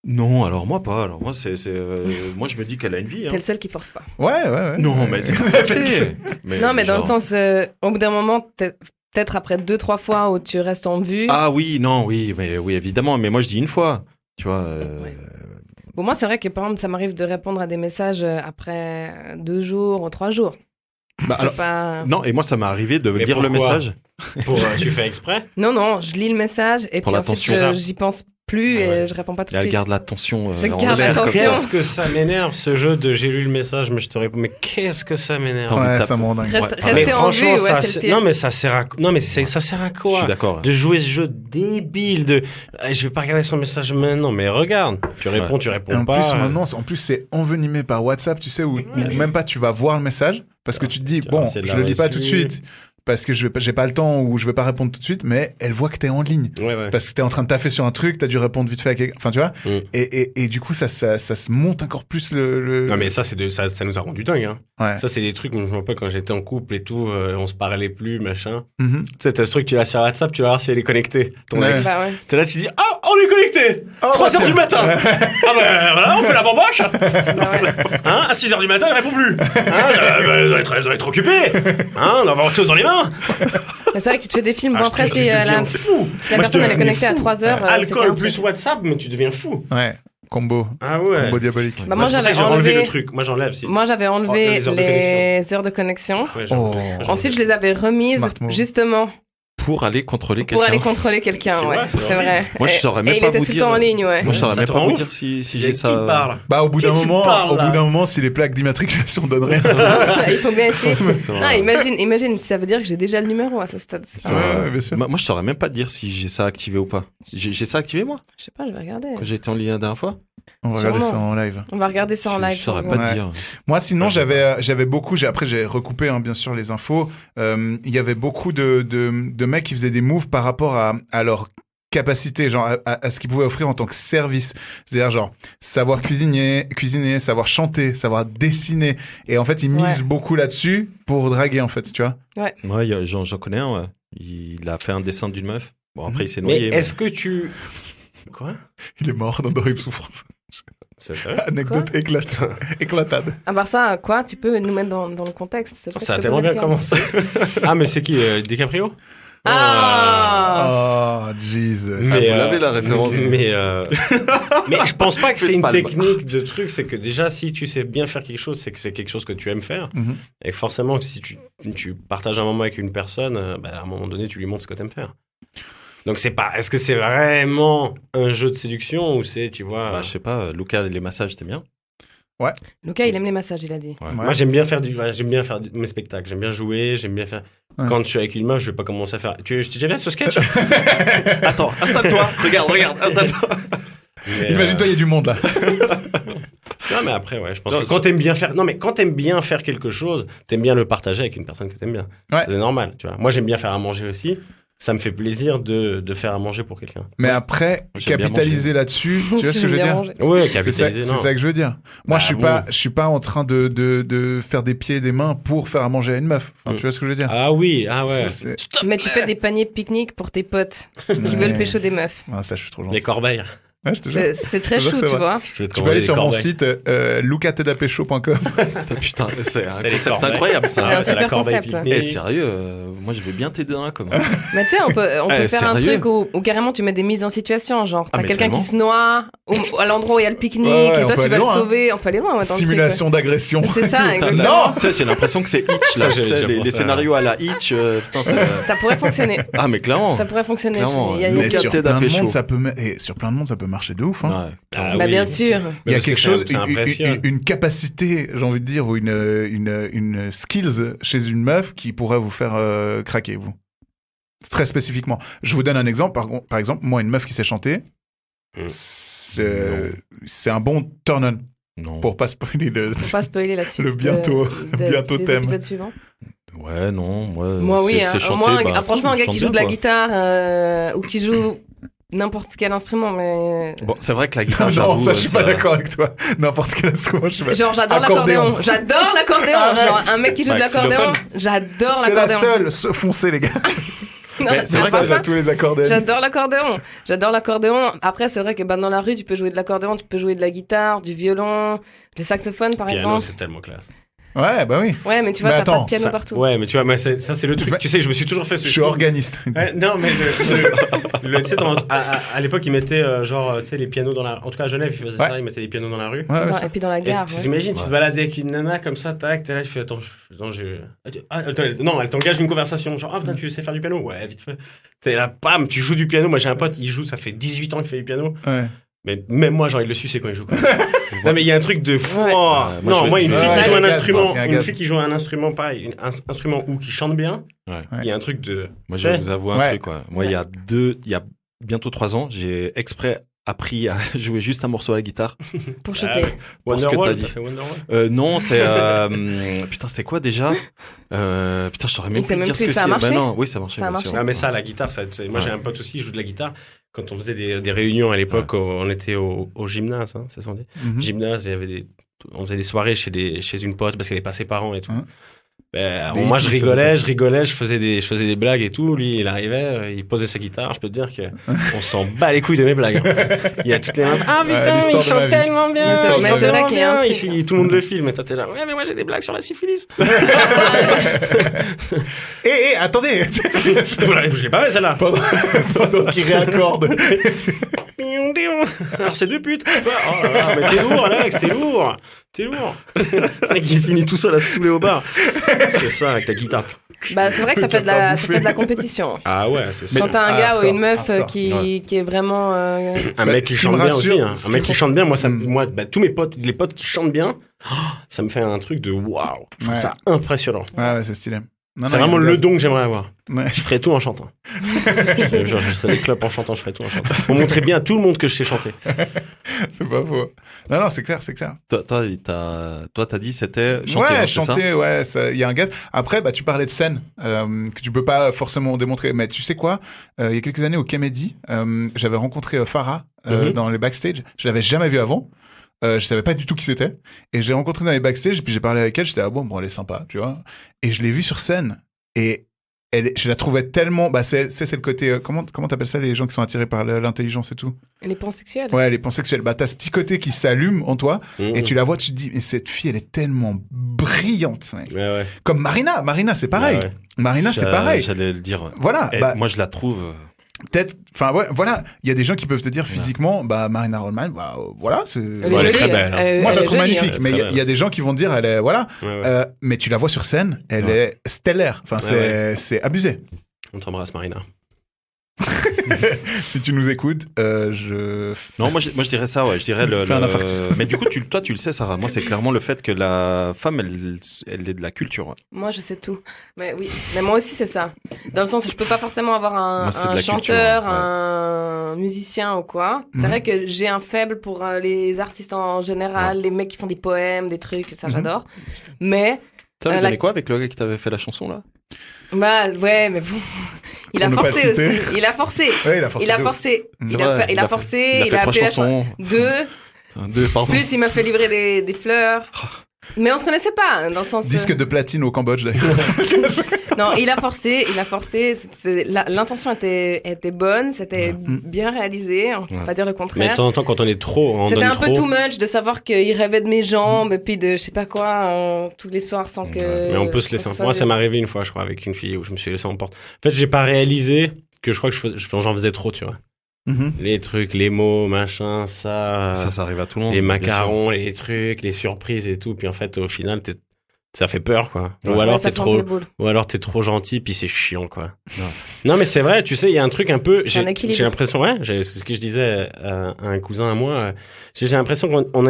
Non, alors moi pas. Alors moi moi je me dis qu'elle a une vie. T'es Hein. le seul qui force pas. Ouais. Non, mais c'est pas forcé. Non, mais dans le genre- sens, au bout d'un moment, peut-être après 2-3 fois où tu restes en vue. Ah oui, non, oui, évidemment. Mais moi, je dis une fois. Tu vois. Bon, moi, c'est vrai que par exemple, ça m'arrive de répondre à des messages après 2 jours ou 3 jours. Bah, C'est alors, pas... non, et moi, ça m'est arrivé de Mais lire le pourquoi message. Tu fais exprès? Non, je lis le message et Pour puis ensuite l'attention. j'y pense plus Ah ouais. et je réponds pas tout Et de elle suite. garde l'attention. Je en garde l'air, comme l'attention. ça. Qu'est-ce que ça m'énerve, ce jeu de j'ai lu le message, mais je te réponds. Mais qu'est-ce que ça m'énerve? T'as envie de Ouais, taper. ça me rend dingue. Rester Mais en vue, franchement, ouais, ça, c'est le pire. non, mais ça sert à, non, mais ça sert à Je quoi? suis d'accord. De jouer ce jeu débile de, je vais pas regarder son message maintenant, mais regarde. Tu réponds, tu Et réponds en pas. plus, maintenant, c'est envenimé par WhatsApp, tu sais, où même pas tu vas voir le message parce que tu te dis, Tu bon, vois, c'est de je la le lis pas reçue. tout de suite parce que j'ai pas le temps ou je vais pas répondre tout de suite, mais elle voit que t'es en ligne. Ouais. Parce que t'es en train de taffer sur un truc, t'as dû répondre vite fait à quelqu'un. Enfin, tu vois. Mm. Et du coup, ça se monte encore plus le... Non, mais ça, ça nous a rendu dingue, hein. Ouais. Ça, c'est des trucs, je me rappelle quand j'étais en couple et tout, on se parlait plus, machin. Mhm. Tu sais, t'as ce truc, tu l'as sur WhatsApp, tu vas voir si elle est connectée. Ton Ouais. ex. Bah ouais. T'es là, tu te dis, ah, on est connecté! Oh, 3h tiens. du matin! Ah, bah, voilà, on fait la bamboche! Bah ouais. Hein, à 6h du matin, elle répond plus! Hein, elle doit être occupée! Hein, on va avoir autre chose dans les mains! Mais c'est vrai que tu te fais des films. Bon, Ah, après, je si deviens la fou! si la Moi, je personne elle est devenais connectée à fou. 3 heures, c'est Alcool qu'il y a un plus truc. WhatsApp, mais tu deviens fou! Ouais. Combo. Ah ouais! Combo diabolique. Bah, moi, C'est pour ça j'avais que j'ai enlevé enlevé- le truc. Moi, j'enlève. Si. Moi, j'avais enlevé les heures de les heures de connexion. Ouais, Oh. Ensuite, je les avais remises Smart move. justement Pour aller contrôler pour quelqu'un. aller contrôler quelqu'un. Tu Ouais, vois, c'est c'est vrai. Moi, je Et- saurais même et pas il était vous tout le dire. temps en ligne, ouais. Moi, je saurais Ça même te pas rend vous ouf. dire si Qui j'ai ça. parle? Bah, au bout Qui d'un tu moment, parles, là si les plaques d'immatriculation donnent rien. Il faut bien essayer. C'est vrai. Non, imagine, ça veut dire que j'ai déjà le numéro à ce stade. C'est pas- Ouais, bien sûr. Moi, je saurais même pas te dire si j'ai ça activé ou pas. J'ai ça activé, moi, Je sais pas, je vais regarder. quand j'ai été en ligne la dernière fois. On va regarder ça Sûrement. en live. On va regarder ça en live. Je saurais sur pas Google. te dire. Moi, sinon, j'avais beaucoup. Après, j'ai recoupé, hein, bien sûr, les infos. Il y avait beaucoup de mecs qui faisaient des moves par rapport à leur capacité, genre à ce qu'ils pouvaient offrir en tant que service. C'est-à-dire, genre, savoir cuisiner, savoir chanter, savoir dessiner. Et en fait, ils misent Ouais. beaucoup là-dessus pour draguer, en fait, tu vois. Moi, j'en connais un, ouais. Il a fait un dessin d'une meuf. Bon, après, il s'est Mais noyé. est-ce que tu. Quoi? Il est mort dans d'horribles souffrances. C'est ça? Anecdote éclatade. À part ça, quoi, tu peux nous mettre dans le contexte. c'est Ça a presque tellement bien poser le commencé. Ah, mais c'est qui? DiCaprio? Ah. Oh, Jesus. vous l'avez, la référence. Mais je pense pas que c'est Fais une palme. technique de truc. C'est que déjà, si tu sais bien faire quelque chose, c'est que c'est quelque chose que tu aimes faire. Mhm. Et forcément, si tu partages un moment avec une personne, à un moment donné, tu lui montres ce que tu aimes faire. Donc, c'est pas. Est-ce que c'est vraiment un jeu de séduction ou c'est, tu vois. Bah, je sais pas, Lucas, les massages, t'aimes bien? Lucas, il aime les massages, il a dit. Ouais. Ouais. Moi, j'aime bien faire mes spectacles. J'aime bien jouer. J'aime bien faire. Ouais. Quand je suis avec une meuf, je vais pas commencer à faire. Je t'ai déjà vu ce sketch? Attends, installe-toi. regarde, installe-toi. Mais, Imagine-toi, il y a du monde là. Non, mais après, ouais, je pense Non, que quand t'aimes bien faire. Non, mais quand t'aimes bien faire quelque chose, t'aimes bien le partager avec une personne que t'aimes bien. Ouais. C'est normal, tu vois. Moi, j'aime bien faire à manger aussi. Ça me fait plaisir de faire à manger pour quelqu'un. Mais après, J'aime bien capitaliser là-dessus, tu vois ce que je veux Bien dire? mangé. Ouais, C'est ça, capitaliser, c'est non. ça que je veux dire. Moi, Bah, je suis pas en train de faire des pieds et des mains pour faire à manger à une meuf. Enfin, Mm. tu vois ce que je veux dire? Ah oui, ah ouais. C'est- Mais tu fais des paniers pique-nique pour tes potes qui veulent pécho des meufs. Ah, ça, je suis trop gentil. Les corbeilles. Ouais, je te jure. C'est très Je te jure chou, que c'est tu vrai. vois. Je vais te Tu peux aller commander sur des mon corbeilles. site lucatedapécho.com. Putain, c'est un T'as les concept corbeilles. incroyable, C'est ça. un c'est la super corbeille concept, ouais. pique-nique. Eh, sérieux, moi, je vais bien t'aider dans la com. Mais tu sais, on peut Eh, faire un sérieux truc où carrément tu mets des mises en situation. Genre, Ah, t'as mais quelqu'un tellement. qui se noie à l'endroit où il y a le pique-nique Ouais, ouais, et on toi peut tu vas aller le loin, sauver. On peut aller loin, ouais, dans le truc, Simulation d'agression. ouais. C'est ça, Putain, exactement. Non. Tu sais, j'ai l'impression que c'est Hitch, là. Ça, j'ai Tu sais, déjà les pensé, scénarios à la Hitch, putain, c'est... Ça pourrait fonctionner. Ah, mais clairement. Ça pourrait fonctionner. Clairement, Il y a ouais. une- Mais sur Capté plein de d'apécho. monde, ça peut sur plein de monde, ça peut marcher de ouf. Hein. Ouais. Ah Bah oui. bien sûr. Il y a Parce que quelque chose, ça impressionne. une capacité, j'ai envie de dire, ou une skills chez une meuf qui pourrait vous faire craquer, vous. Très spécifiquement. Je vous donne un exemple. Par exemple, moi, une meuf qui sait chanter, Mm. c'est un bon turn-on. Non. Pour pas spoiler le... Faut pas spoiler la suite. Le bientôt- bientôt des thème. épisodes suivants. Ouais, non, Moi oui. c'est Hein. chanter, Moi, bah, franchement, un gars chante qui joue de bien, la quoi. guitare ou qui joue n'importe quel instrument, mais Bon, c'est vrai que la guitare, non, j'avoue, ça, je suis pas d'accord avec toi. N'importe quel instrument, je suis pas... genre j'adore Accordéon. l'accordéon. J'adore l'accordéon. Arrête. Genre un mec qui joue de Bah, l'accordéon. xylophone. J'adore C'est la l'accordéon. seule, foncez les gars. Non, Mais c'est mais vrai pas que ça. à tous les accordéons. J'adore l'accordéon. J'adore l'accordéon. Après, c'est vrai que dans la rue, tu peux jouer de l'accordéon, tu peux jouer de la guitare, du violon, le saxophone, par Piano, exemple. c'est tellement classe. Ouais, bah oui. Ouais, mais tu vois, Mais t'as pas attends, de piano Ça- partout. Ouais, mais tu vois, moi, ça c'est le truc. Je- Tu sais, je me suis toujours fait ce Je suis film. organiste. Ouais, non, mais tu sais, à l'époque, ils mettaient genre, tu sais, les pianos dans la. En tout cas, à Genève, ils faisaient Ouais. ça, ils mettaient des pianos dans la rue. Ouais, Et puis dans la gare. Tu ouais. t'imagines, tu te balades avec une nana comme ça, tac, t'es là, tu fais attends, non, elle t'engage une conversation, genre, ah putain, tu sais faire du piano? Ouais, vite fait. T'es là, pam, tu joues du piano. Moi, j'ai un pote, il joue, ça fait 18 ans qu'il fait du piano. Ouais. Mais même moi, genre, il le suit, c'est quand il joue. Quoi. Non, mais il y a un truc de fou. Ouais. Oh, moi, non, je- moi, une je- fille Ouais, qui joue il y a un un gaz, instrument, il y a un une gaz. fille qui joue un instrument pareil, un instrument ou qui chante bien, Ouais. il y a un truc de. Moi, je vais Ouais. vous avouer un Ouais. truc, quoi. Moi, il y a bientôt 3 ans, j'ai exprès appris à jouer juste un morceau à la guitare. Pour Ah choper. ouais. Pour ce que Wonderwall, t'as dit. t'as fait Wonderwall Non, c'est putain, c'était quoi déjà Putain, je t'aurais même Il sait plus même dire ce plus, que ça a c'est. marché Bah non, oui, ça a marché. Ça a bien marché. sûr. Ah, mais ça, la guitare, moi, Ouais. j'ai un pote aussi, il joue de la guitare. Quand on faisait des réunions à l'époque, on était au gymnase, hein, ça s'en dit. Mhm. Gymnase, on faisait des soirées chez une pote parce qu'elle avait pas ses parents et tout. Hein. Ben, Des moi, je hippies, ça rigolais, je faisais des blagues et tout. Lui, il arrivait, il posait sa guitare. Je peux te dire que on s'en bat les couilles de mes blagues. hein. Il y a toutes les ah putain, l'histoire il de ma chante vie. tellement bien. L'histoire Mais de ma c'est vie. vrai qu'il y a un truc. Tout le monde le filme. Et toi, t'es là. Ouais, mais moi, j'ai des blagues sur la syphilis. Attendez. Je l'ai pas fait celle-là. Pendant qu'il réaccorde. Alors, c'est deux putes. Oh là là, mais t'es lourd, Alex, t'es lourd. T'es lourd. Le mec, il finit tout seul à se saouler au bar. C'est ça, avec ta guitare. Bah, c'est vrai que ça fait de la compétition. Ah ouais, c'est ça. Quand t'as un gars ou une meuf hardcore. qui est vraiment. Un mec qui ce qui chante me bien rassure, aussi. Hein. ce Un mec qui- qui chante bien, moi, bah, tous mes potes, les potes qui chantent bien, ça me fait un truc de waouh. Je trouve Ouais. ça impressionnant. Ouais, c'est stylé. Non, C'est non, vraiment il y a un le gaz. don que j'aimerais avoir. Ouais. Je ferais tout en chantant. je ferais des clubs en chantant, je ferais tout en chantant. Pour montrer bien à tout le monde que je sais chanter. C'est pas faux. Non, c'est clair, c'est clair. Toi, t'as dit c'était chanter, Ouais, hein, c'est ça chanter, ouais, il y a un gaz. Après, bah, tu parlais de scène, que tu peux pas forcément démontrer. Mais tu sais quoi? Il y a quelques années au Comedy, j'avais rencontré Farah, dans les backstage. Je l'avais jamais vu avant. Je savais pas du tout qui c'était. Et je l'ai rencontré dans les backstage, et puis j'ai parlé avec elle, j'étais, ah bon, elle est sympa, tu vois. Et je l'ai vue sur scène. Et je la trouvais tellement, bah, c'est le côté, comment t'appelles ça, les gens qui sont attirés par l'intelligence et tout? Les pansexuels. Ouais, les pansexuels. Bah, t'as ce petit côté qui s'allume en toi, Mmh. et tu la vois, tu te dis, mais cette fille, elle est tellement brillante, mec. Ouais, ouais. Comme Marina, c'est pareil. Ouais, ouais. Marina, c'est pareil. J'allais le dire. Voilà, Elle, bah, moi, je la trouve. peut-être, enfin, ouais, voilà, il y a des gens qui peuvent te dire physiquement, bah, Marina Rollman, bah, voilà, c'est, Elle est Ouais, elle est jolie. très belle, hein. moi, je la elle est trouve jolie, magnifique, hein. mais très il y a des gens qui vont te dire, elle est, voilà, Ouais, ouais. mais tu la vois sur scène, elle est stellaire. Enfin, Ouais, c'est abusé. On t'embrasse, Marina. Si tu nous écoutes, je... Non, moi, je dirais ça, ouais. Je dirais Fais un infarctus. Mais du coup, toi, tu le sais, Sarah. Moi, c'est clairement le fait que la femme, elle est de la culture. Ouais. Moi, je sais tout. Mais oui, mais moi aussi, c'est ça. Dans le sens où je peux pas forcément avoir Moi, c'est de un la chanteur, culture, ouais. un musicien ou quoi. C'est Mhm. vrai que j'ai un faible pour les artistes en général, les mecs qui font des poèmes, des trucs, ça Mhm. j'adore. Mais, Ça avait la- donné quoi avec le gars qui t'avait fait la chanson, là? bah ouais, mais bon. Il Pour a ne pas forcé citer. aussi. Il a forcé. Ouais, il a forcé. Il a de ouf. forcé. C'est vrai, Il a forcé. Il a fait 3 appelé la chansons. 2. Enfin, 2, pardon. Plus, il m'a fait livrer des fleurs. Mais on se connaissait pas, dans le sens. Disque de platine au Cambodge, d'ailleurs. Non, il a forcé. L'intention était bonne, c'était bien réalisé, on peut Ouais. pas dire le Mais de contraire. temps en temps, quand on est trop, on C'était donne un peu trop. too much de savoir qu'il rêvait de mes jambes, et puis de je sais pas quoi, tous les soirs sans que. Mais on peut se laisser. qu'on soit- Moi, ça m'est arrivé une fois, je crois, avec une fille où je me suis laissé emporter. En fait, j'ai pas réalisé que je crois que j'en faisais trop, tu vois. Mhm. Les trucs, les mots, machin, ça. Ça arrive à tout le monde. Les bien sûr. macarons, les trucs, les surprises et tout. Puis en fait, au final, ça fait peur, quoi. Ouais. Ou alors Ouais, ça t'es prend trop, des boules. ou alors t'es trop gentil, puis c'est chiant, quoi. Non, mais c'est vrai, tu sais, il y a un truc un peu. C'est un équilibre. J'ai l'impression, ouais, c'est ce que je disais à un cousin à moi. J'ai l'impression qu'on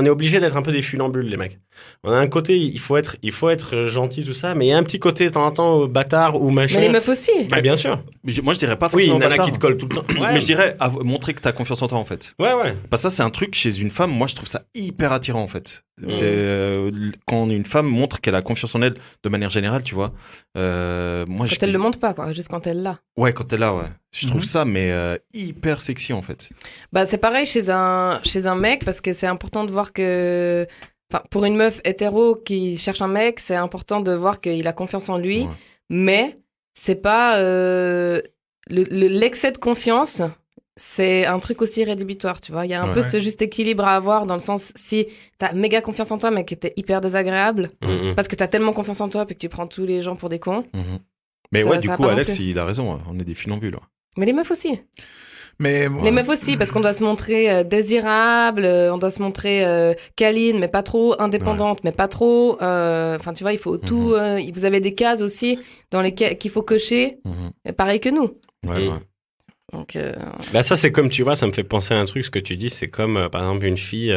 est obligé d'être un peu des funambules, les mecs. On a un côté, il faut être gentil, tout ça, mais il y a un petit côté de temps en temps bâtard ou machin. Mais les meufs aussi. Bah, bien sûr. Mais moi, je dirais pas Oui, forcément une nana bâtard. qui te colle tout le temps. Ouais, Mais je dirais montrer que t'as confiance en toi, en fait. ouais, ouais. Parce que ça, c'est un truc chez une femme, moi, je trouve ça hyper attirant, en fait. C'est quand une femme montre qu'elle a confiance en elle, de manière générale, tu vois. Moi, Quand elle le montre pas, quoi, juste quand elle l'a. Ouais, quand elle est là, ouais. Je trouve Mhm. ça, mais hyper sexy, en fait. Bah, c'est pareil chez un mec, parce que c'est important de voir que. Enfin, pour une meuf hétéro qui cherche un mec, c'est important de voir qu'il a confiance en lui, Ouais. mais c'est pas. L'excès de confiance, c'est un truc aussi rédhibitoire, tu vois. Il y a un peu ce juste équilibre à avoir dans le sens, si t'as méga confiance en toi, mais que t'es hyper désagréable, parce que t'as tellement confiance en toi, puis que tu prends tous les gens pour des cons. Mais Ça- ouais, ça du va coup, pas non Alex, plus. il a raison. On est des funambules. Mais les meufs aussi. Mais Les meufs aussi, parce qu'on doit se montrer désirable, on doit se montrer câline, mais pas trop, indépendante, mais pas trop. Enfin, tu vois, il faut tout. Vous avez des cases aussi dans lesquelles qu'il faut cocher, pareil que nous. Ouais. Donc, Bah ça c'est comme tu vois, ça me fait penser à un truc, ce que tu dis, c'est comme par exemple une fille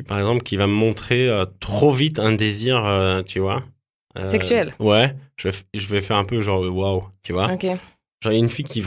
par exemple qui va me montrer trop vite un désir, tu vois. Sexuel. Ouais, je vais faire un peu genre waouh, tu vois. ok. Genre il y a une fille qui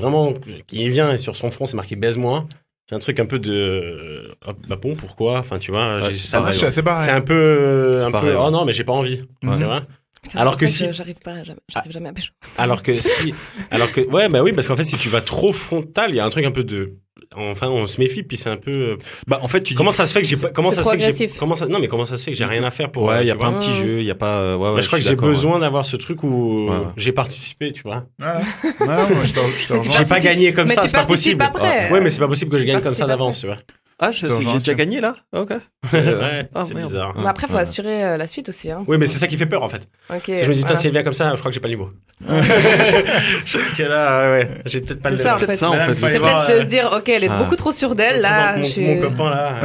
vient et sur son front c'est marqué baise-moi. J'ai un truc un peu de bah bon pourquoi, enfin tu vois, Ouais, ça moi, je suis assez pareil. c'est un peu C'est pareil, oh ouais. non mais j'ai pas envie, tu vois. Putain, Alors c'est que pour ça si- j'arrive jamais à pécho. Alors que ouais bah oui parce qu'en fait si tu vas trop frontal, il y a un truc un peu de enfin on se méfie puis c'est un peu Bah, en fait, tu dis. comment ça se fait que j'ai pas comment c'est ça se trop fait que j'ai agressif. comment ça non mais comment ça se fait que j'ai rien à faire pour Ouais, il y a tu pas vois. un petit jeu, il y a pas. Ouais, Moi, je crois que suis j'ai d'accord, besoin d'avoir ce truc où Ouais. j'ai participé, tu vois. Voilà. Ouais, moi, je te Mais rejoins. tu J'ai pas participes- gagné comme mais ça, tu c'est pas participes possible. après. Ouais, mais c'est pas possible que je Tu gagne comme participes ça d'avance, tu vois. Ah, c'est te que j'ai rejoins, déjà tiens. gagné là. Ok. Ouais, Ah, c'est merde. bizarre. Mais après, faut Ouais. assurer la suite aussi. Hein. Oui, mais c'est ça qui fait peur en fait. Ok. Si je me dis, putain, voilà. si elle vient comme ça, je crois que j'ai pas le niveau. Que là, ouais, j'ai peut-être pas C'est le ça, en level. fait. ça, en Là, fait. il faut aller C'est voir, peut-être de se dire, ok, elle est Ah. beaucoup trop sûre d'elle, là. mon, Je suis... mon copain là.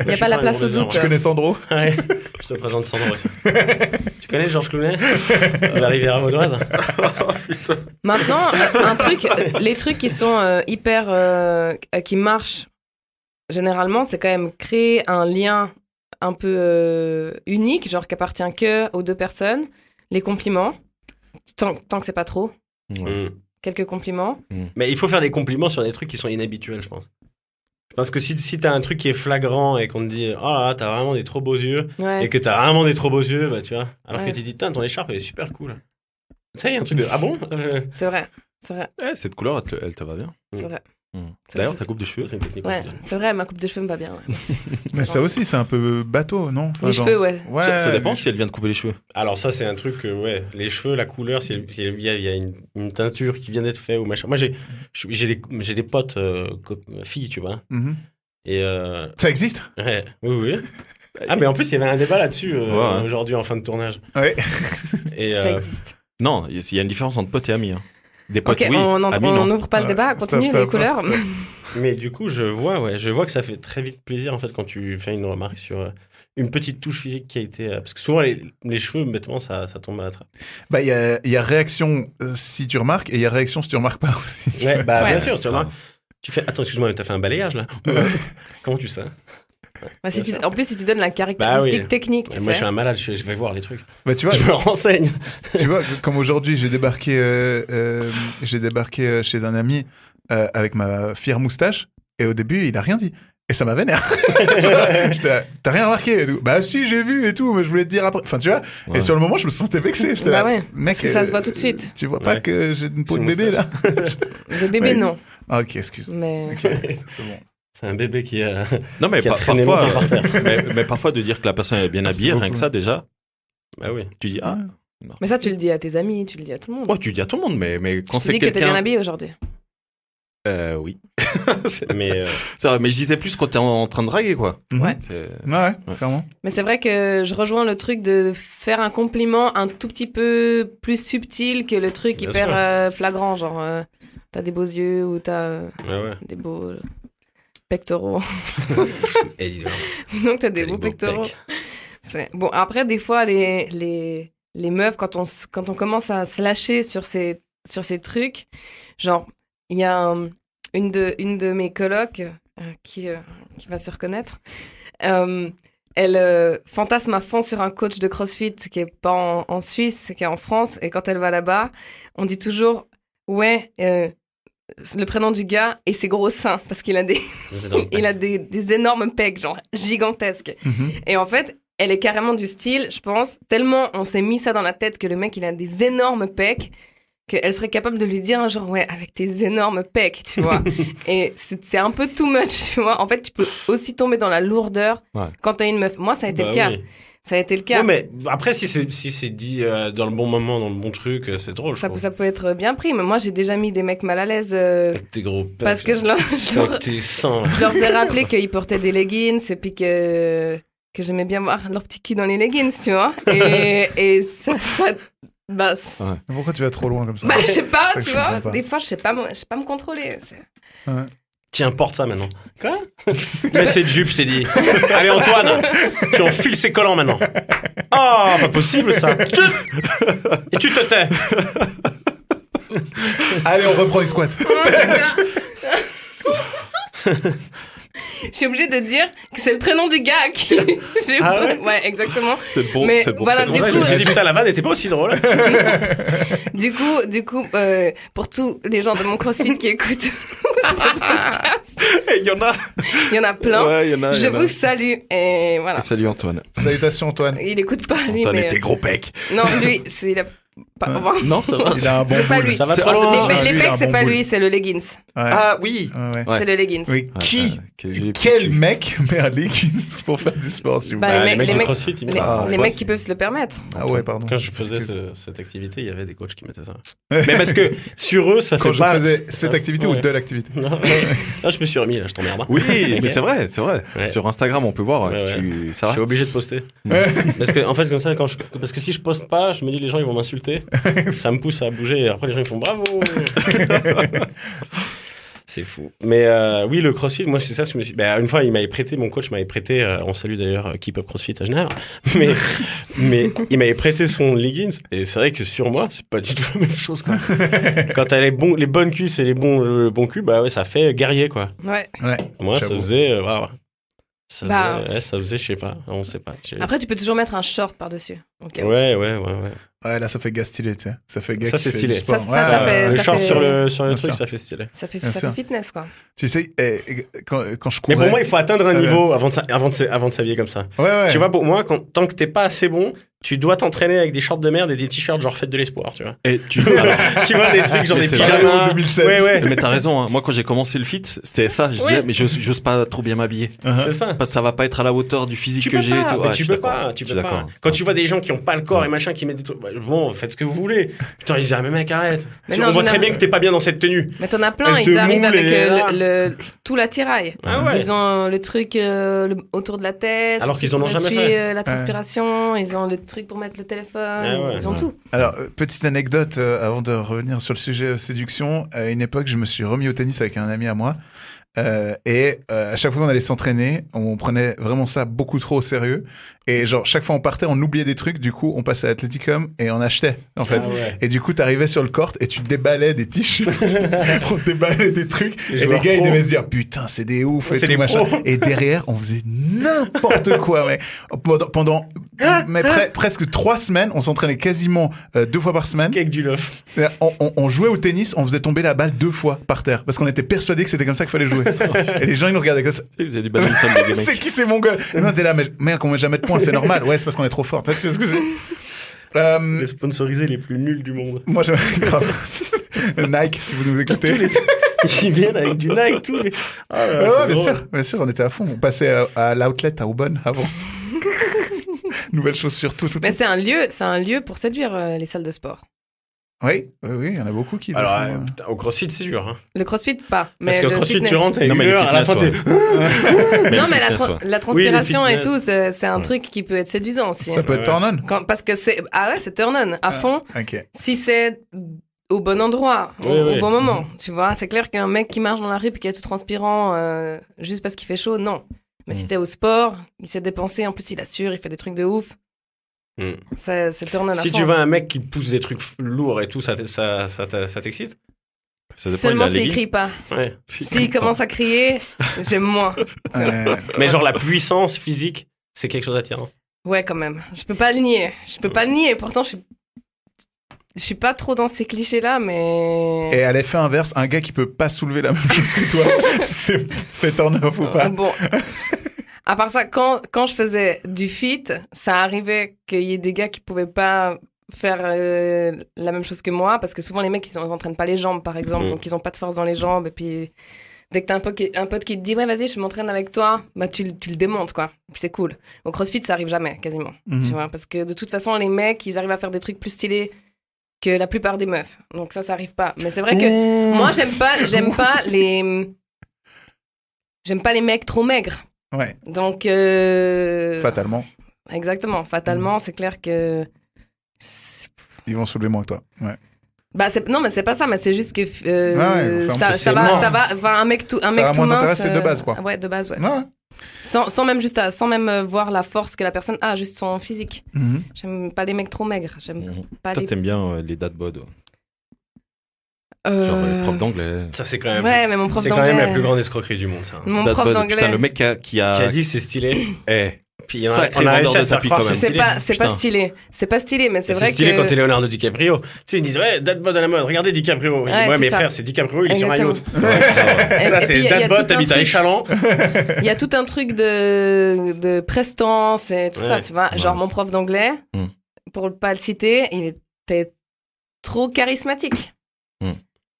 Il n'y a pas la place au gros doute. Tu connais Sandro? Ouais, je te présente Sandro aussi. Tu connais Georges Clounet de la Riviera Vaudoise? Maintenant, les trucs qui sont qui marchent généralement, c'est quand même créer un lien un peu unique, genre qui appartient que aux deux personnes. Les compliments, tant que c'est pas trop. Ouais. Quelques compliments. Mais il faut faire des compliments sur des trucs qui sont inhabituels, je pense. Je pense que si t'as un truc qui est flagrant et qu'on te dit, oh là, t'as vraiment des trop beaux yeux, Ouais. et que t'as vraiment des trop beaux yeux, bah tu vois. Alors Ouais. que tu dis, putain, ton écharpe elle est super cool. Tu sais, il y a un truc de, ah bon? C'est vrai. C'est vrai. Eh, cette couleur, elle te va bien. C'est vrai. D'ailleurs, ta coupe de cheveux. C'est une technique. Ouais, c'est vrai, ma coupe de cheveux me va bien. Ouais. Mais ça aussi, c'est un peu bateau, non? Enfin, Les genre- cheveux, ouais. Ouais. Ça dépend les- si elle vient de couper les cheveux. Alors ça, c'est un truc, ouais, les cheveux, la couleur, il y a une teinture qui vient d'être faite ou machin. Moi, j'ai des potes filles, tu vois. Mhm. Et Ça existe? ouais, oui. Ah, mais en plus, il y avait un débat là-dessus Ouais. aujourd'hui en fin de tournage. Ouais. Et Ça existe. Non, il y a une différence entre potes et amis. Hein. Des potes, Ok, oui. on Amis, non. n'ouvre pas le Ouais, débat, stop, continue stop, les couleurs. stop. mais du coup, je vois que ça fait très vite plaisir en fait quand tu fais une remarque sur une petite touche physique qui a été parce que souvent les cheveux, bêtement, ça tombe à la trappe. Bah, il y a réaction si tu remarques et il y a réaction si tu remarques pas aussi. Ouais, bah Ouais. bien sûr, tu vois. Tu fais attends, excuse-moi, mais t'as fait un balayage là. Comment tu sais? Bah, en plus, si tu donnes la caractéristique Bah oui. technique, tu Moi, je sais. suis un malade, je vais voir les trucs. Bah, tu vois, Je me renseigne. tu vois, comme aujourd'hui, j'ai débarqué chez un ami avec ma fière moustache et au début, il a rien dit. Et ça m'a vénère. J'étais là, t'as rien remarqué et tout. Bah si, j'ai vu et tout, mais je voulais te dire après. Enfin, tu vois. Ouais. Et sur le moment, je me sentais vexé. J'étais Bah là, ouais, mec, parce que ça se voit tout de suite. Tu vois pas Ouais. que j'ai une peau de J'ai bébé là? Des bébés, Ouais. non. Ah, ok, excuse. Mais Ok, c'est bon. C'est un bébé qui a Non, mais qui a traîné parfois, longtemps par terre. mais parfois de dire que la personne est bien Ah, habillée, c'est rien que beaucoup. ça déjà, Bah oui. tu dis ah. Mais ça, tu le dis à tes amis, tu le dis à tout le monde. Oh, tu dis à tout le monde, mais quand Tu c'est dis que t'es bien quelqu'un. habillé aujourd'hui. Oui. Mais C'est vrai, mais je disais plus quand t'es en train de draguer, quoi. Mhm. Ouais. C'est- Ouais, Ouais. clairement. Mais c'est vrai que je rejoins le truc de faire un compliment un tout petit peu plus subtil que le truc Bien hyper sûr. flagrant, genre t'as des beaux yeux ou t'as ouais. des beaux pectoraux. Et dis donc, Donc t'as des les beaux beaux pectoraux. pecs. Bon, après, des fois, les meufs, quand on commence à se lâcher sur ces trucs, genre, il y a une de mes colocs qui va se reconnaître. Elle fantasme à fond sur un coach de CrossFit qui est pas en Suisse, qui est en France. Et quand elle va là-bas, on dit toujours, ouais, le prénom du gars et ses gros seins, parce qu'il a C'est dans le il a des énormes pecs, genre gigantesques. Mhm. Et en fait, elle est carrément du style, je pense, tellement on s'est mis ça dans la tête que le mec, il a des énormes pecs, qu'elle serait capable de lui dire un genre, ouais, avec tes énormes pecs, tu vois. Et c'est un peu too much, tu vois. En fait, tu peux aussi tomber dans la lourdeur Ouais. quand t'as une meuf. Moi, ça a été Bah le cas. oui. Ça a été le cas. Ouais, mais après, si c'est dit dans le bon moment, dans le bon truc, c'est drôle. Ça peut être bien pris, mais moi j'ai déjà mis des mecs mal à l'aise Avec tes gros pecs, parce que avec tes seins. je leur faisais rappeler qu'ils portaient des leggings et puis que j'aimais bien voir leur petit cul dans les leggings, tu vois. Et ça bah, Pourquoi tu vas trop loin comme ça? bah je sais pas, Ça, tu je vois. comprends pas. Des fois je sais pas me contrôler. Ouais. Tiens, porte ça maintenant. Quoi? Mais c'est de jupe, je t'ai dit. Allez, Antoine, tu enfiles ses collants maintenant. Oh, pas possible ça. Et tu te tais. Allez, on reprend les squats. Je suis obligée de dire que c'est le prénom du gars qui. Ouais, exactement. C'est bon, Mais c'est bon. voilà, C'est du bon. Ouais, je me suis dit, putain, la vanne n'était pas aussi drôle. Du coup, pour tous les gens de mon CrossFit qui écoutent ce podcast, Il y en a. il y en a plein. Ouais, il y en a. Je vous salue et voilà. Et salut Antoine. Salutations, Antoine. Il écoute pas lui, Antoine mais et tes gros pecs. non, lui, c'est il a pas. Au revoir. Non, ça va. Il a un bon C'est pas boule. lui. Ça va C'est- trop ah, c'est loin. pas Les lui, il a pecs, un c'est bon pas boule. lui, c'est le leggings. Ouais. Ah oui. Ouais. Ouais. C'est le leggings. Oui, qui Quel quel mec met un leggings pour faire du sport, s'il vous Bah, plaît? les mecs- du CrossFit, ils mettent ça. Les mecs qui peuvent se le permettre. Ah ouais, pardon. Quand je faisais Excuse. cette activité, il y avait des coachs qui mettaient ça. Mais parce que sur eux, ça Quand fait je pas... faisais cette activité ou Ouais. de l'activité? Non, là, je me suis remis, là, je t'emmerde. Oui, mais c'est vrai, c'est vrai. Ouais. Sur Instagram, on peut voir Ouais, que ouais. tu. Ça Je va. suis obligé de poster. Parce que, en fait, comme ça, parce que si je poste pas, je me dis les gens ils vont m'insulter. Ça me pousse à bouger et après les gens ils font bravo. C'est fou. Mais oui, le CrossFit, moi c'est ça. Je me suis... une fois, mon coach m'avait prêté. On salue d'ailleurs Keep Up CrossFit à Genève. Mais il m'avait prêté son leggings et c'est vrai que sur moi, c'est pas du tout la même chose. Quoi. Quand t'as les bonnes cuisses et le bon cul, bah ouais, ça fait guerrier quoi. Ouais. Ouais. Moi, ça J'avoue. faisait, waouh. Bah. Ça faisait, je sais pas, on sait pas. Après, tu peux toujours mettre un short par-dessus. Ok. Ouais. Ouais, là, ça fait gars stylé, tu sais. Ça fait gars Ça, qui c'est fait stylé. du sport. Ça Ouais, fait- Le ça short fait- sur le Bien truc, sûr. ça fait stylé. Ça fait Bien sûr. fitness, quoi. Tu sais, quand je Mais courais... pour moi, il faut atteindre un niveau avant de s'habiller comme ça. Ouais. Tu vois, pour moi, tant que t'es pas assez bon, tu dois t'entraîner avec des shorts de merde et des t-shirts genre fête de l'espoir, tu vois. Et tu. Tu vois, des trucs genre Mais des c'est pyjamas. vrai, 2016. Ouais. Mais t'as raison, hein. Moi quand j'ai commencé le fit, c'était ça. Je disais, mais j'ose pas trop bien m'habiller. C'est ça. Parce que ça va pas être à la hauteur du physique Tu que peux j'ai. et pas, tout. mais Ouais, tu je suis peux d'accord. pas, tu Je peux suis pas. d'accord. Quand tu vois des gens qui ont pas le corps et machin qui mettent des trucs, bon, faites ce que vous voulez. Putain, ils disent, ah, mais mec, arrête. Mais On non, voit très généralement- bien que t'es pas bien dans cette tenue. Mais t'en as plein, Elle te ils arrivent moule avec et là. tout l'attirail. Ah ouais. Ils ont le truc autour de la tête. Alors qu'ils en ont pour jamais essuyer, fait. la transpiration, ils ont le truc pour mettre le téléphone, Ah ouais. ils ont tout. Alors, petite anecdote avant de revenir sur le sujet séduction. À une époque, je me suis remis au tennis avec un ami à moi. Et à chaque fois qu'on allait s'entraîner, on prenait vraiment ça beaucoup trop au sérieux. Et genre, chaque fois on partait, on oubliait des trucs. Du coup, on passait à Athleticum et on achetait, en fait. Ah ouais. Et du coup, t'arrivais sur le court et tu déballais des t-shirts. On déballait des trucs. Les Et les joueurs gars, ils pros. devaient se dire, putain, c'est des ouf et C'est tout des machin. pros. Et derrière, on faisait n'importe quoi, mec. Pendant presque 3 semaines, on s'entraînait quasiment 2 fois par semaine. Avec du love. On jouait au tennis, on faisait tomber la balle 2 fois par terre. Parce qu'on était persuadés que c'était comme ça qu'il fallait jouer. Et les gens, ils nous regardaient comme ça. Vous avez du badminton, les mecs. C'est qui ces mongols? Et nous, on était là, mais merde, on met jamais de points, c'est normal. Ouais, c'est parce qu'on est trop fort. Tu vois ce que c'est? Les sponsorisés les plus nuls du monde. Moi, je... grave. Nike, si vous nous écoutez. Ils viennent avec du Nike, tous les. Ah, là, Ouais, c'est bien drôle. sûr, bien sûr, on était à fond. On passait à l'outlet à Aubonne avant. Nouvelles chaussures, tout. Mais c'est un lieu pour séduire les salles de sport. Oui, il y en a beaucoup qui. le Alors, font, putain, au CrossFit, c'est dur. Hein. Le CrossFit, pas. Mais Parce qu'au le CrossFit, fitness. tu rentres, t'as Non, une mais le heure, à la fin, fitness, t'es. Non, mais Le fitness, ouais. la transpiration Oui, le et tout, fitness. c'est un truc qui peut être séduisant aussi. Ça peut être turn on. Parce que c'est turn on à fond. Ok. Si c'est au bon endroit, Oui, au oui. bon moment, tu vois. C'est clair qu'un mec qui marche dans la rue et qui est tout transpirant juste parce qu'il fait chaud, non. Mais si t'es au sport, il s'est dépensé, en plus il assure, il fait des trucs de ouf. C'est turn on à Si fond. tu vois un mec qui pousse des trucs lourds et tout, ça t'excite? Ça dépend, Seulement il a s'il les crie pas. Ouais. S'il commence à crier, j'aime moins. Mais genre la puissance physique, c'est quelque chose d'attirant. Ouais, quand même. Je peux pas le nier. Pourtant, je suis pas trop dans ces clichés-là, mais... Et à l'effet inverse, un gars qui peut pas soulever la même chose que toi, c'est turn off ou pas? Bon. À part ça, quand je faisais du fit, ça arrivait qu'il y ait des gars qui pouvaient pas faire la même chose que moi, parce que souvent les mecs, ils entraînent pas les jambes, par exemple, donc ils ont pas de force dans les jambes, et puis Dès que t'as un pote qui te dit ouais vas-y je m'entraîne avec toi, bah tu le démontes quoi. Puis c'est cool. Au CrossFit ça arrive jamais quasiment, tu vois, parce que de toute façon les mecs ils arrivent à faire des trucs plus stylés que la plupart des meufs. Donc ça arrive pas. Mais c'est vrai que moi j'aime pas les mecs trop maigres. Ouais. Donc Fatalement. Exactement. Fatalement c'est clair que Ils vont soulever moins que toi. Ouais. Bah non mais c'est pas ça, mais c'est juste que enfin, ça va un mec tout va moins mince t'intéresser de base quoi. Ouais, de base ouais. Ouais. Sans même voir la force que la personne a, juste son physique. J'aime pas les mecs trop maigres. Pas Toi, les... t'aimes bien les dad bod. Genre les profs d'anglais. Ça, c'est quand même. Ouais, mais mon prof c'est d'anglais. quand même la plus grande escroquerie du monde, ça. Mon Dad prof bod. d'anglais. Putain, le mec qui a dit c'est stylé. Puis Sacré on a vendeur réussi à de le faire tapis, croire quand que même. c'est stylé. C'est pas stylé. C'est pas stylé, mais c'est vrai que. C'est stylé quand t'es Leonardo DiCaprio. Tu sais, ils disent, ouais, dad bod à la mode. Regardez DiCaprio. Ouais, mais frère, c'est DiCaprio, il est sur un yacht. Et puis, T'es dad bod, t'habites à Échalon. Il y a tout un truc de prestance et tout ça, tu vois. Genre, mon prof d'anglais, pour pas le citer, il était trop charismatique.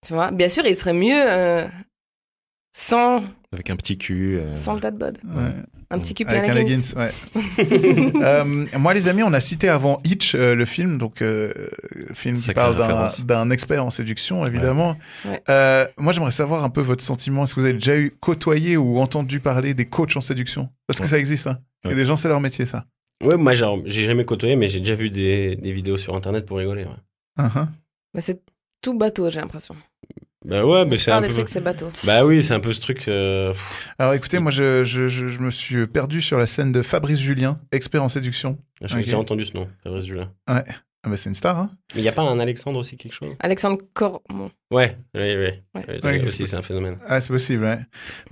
Tu vois, bien sûr, il serait mieux sans. Avec un petit cul. Sans le dad bod. Ouais. Un petit cul plein avec un leggings, ouais. Moi, les amis, on a cité avant Hitch, le film, donc film qui Sacrée parle référence. d'un expert en séduction, évidemment. Ouais. Moi, j'aimerais savoir un peu votre sentiment. Est-ce que vous avez déjà côtoyé ou entendu parler des coachs en séduction? Parce que ça existe, hein. Ouais. Et des gens, c'est leur métier, ça. Ouais, moi, genre, j'ai jamais côtoyé, mais j'ai déjà vu des vidéos sur Internet pour rigoler. Ouais. Mais c'est tout bateau, j'ai l'impression. Bah ouais, mais c'est un des peu. trucs, c'est bateau. Bah oui, c'est un peu ce truc. Alors, écoutez, moi, je me suis perdu sur la scène de Fabrice Julien, expert en séduction. J'ai déjà entendu ce nom, Fabrice Julien. Ouais. Ah bah, c'est une star, hein. Mais il y a pas un Alexandre aussi, quelque chose? Alexandre Cormon. Ouais. Ouais, Aussi, c'est un phénomène. Ah, c'est possible, ouais.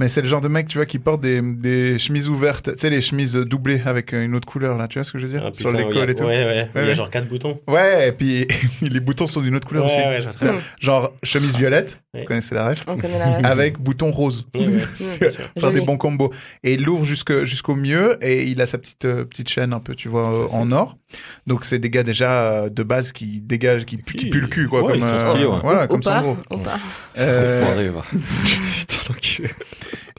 Mais c'est le genre de mec, tu vois, qui porte des chemises ouvertes, tu sais, les chemises doublées avec une autre couleur, là, tu vois ce que je veux dire? Ah, Sur le putain, décolle et tout. Ouais. Il y a Ouais. genre 4 boutons. Ouais, et puis les boutons sont d'une autre couleur aussi. Ouais, je vois très bien. Genre chemise violette, Ouais. vous connaissez la ref? On connaît la ref. Avec bouton rose. Ouais, bien sûr. Faire des Joli. bons combos. Et il l'ouvre jusqu'au mieux et il a sa petite chaîne un peu, tu vois, en or. Donc c'est des gars déjà de base qui dégagent, qui puent le cul, quoi. Ouais, comme, ils sont stylés, ouais. Voilà, Ou comme pas, Sandro. ou pas. Enfoiré, va. Putain, l'enculé.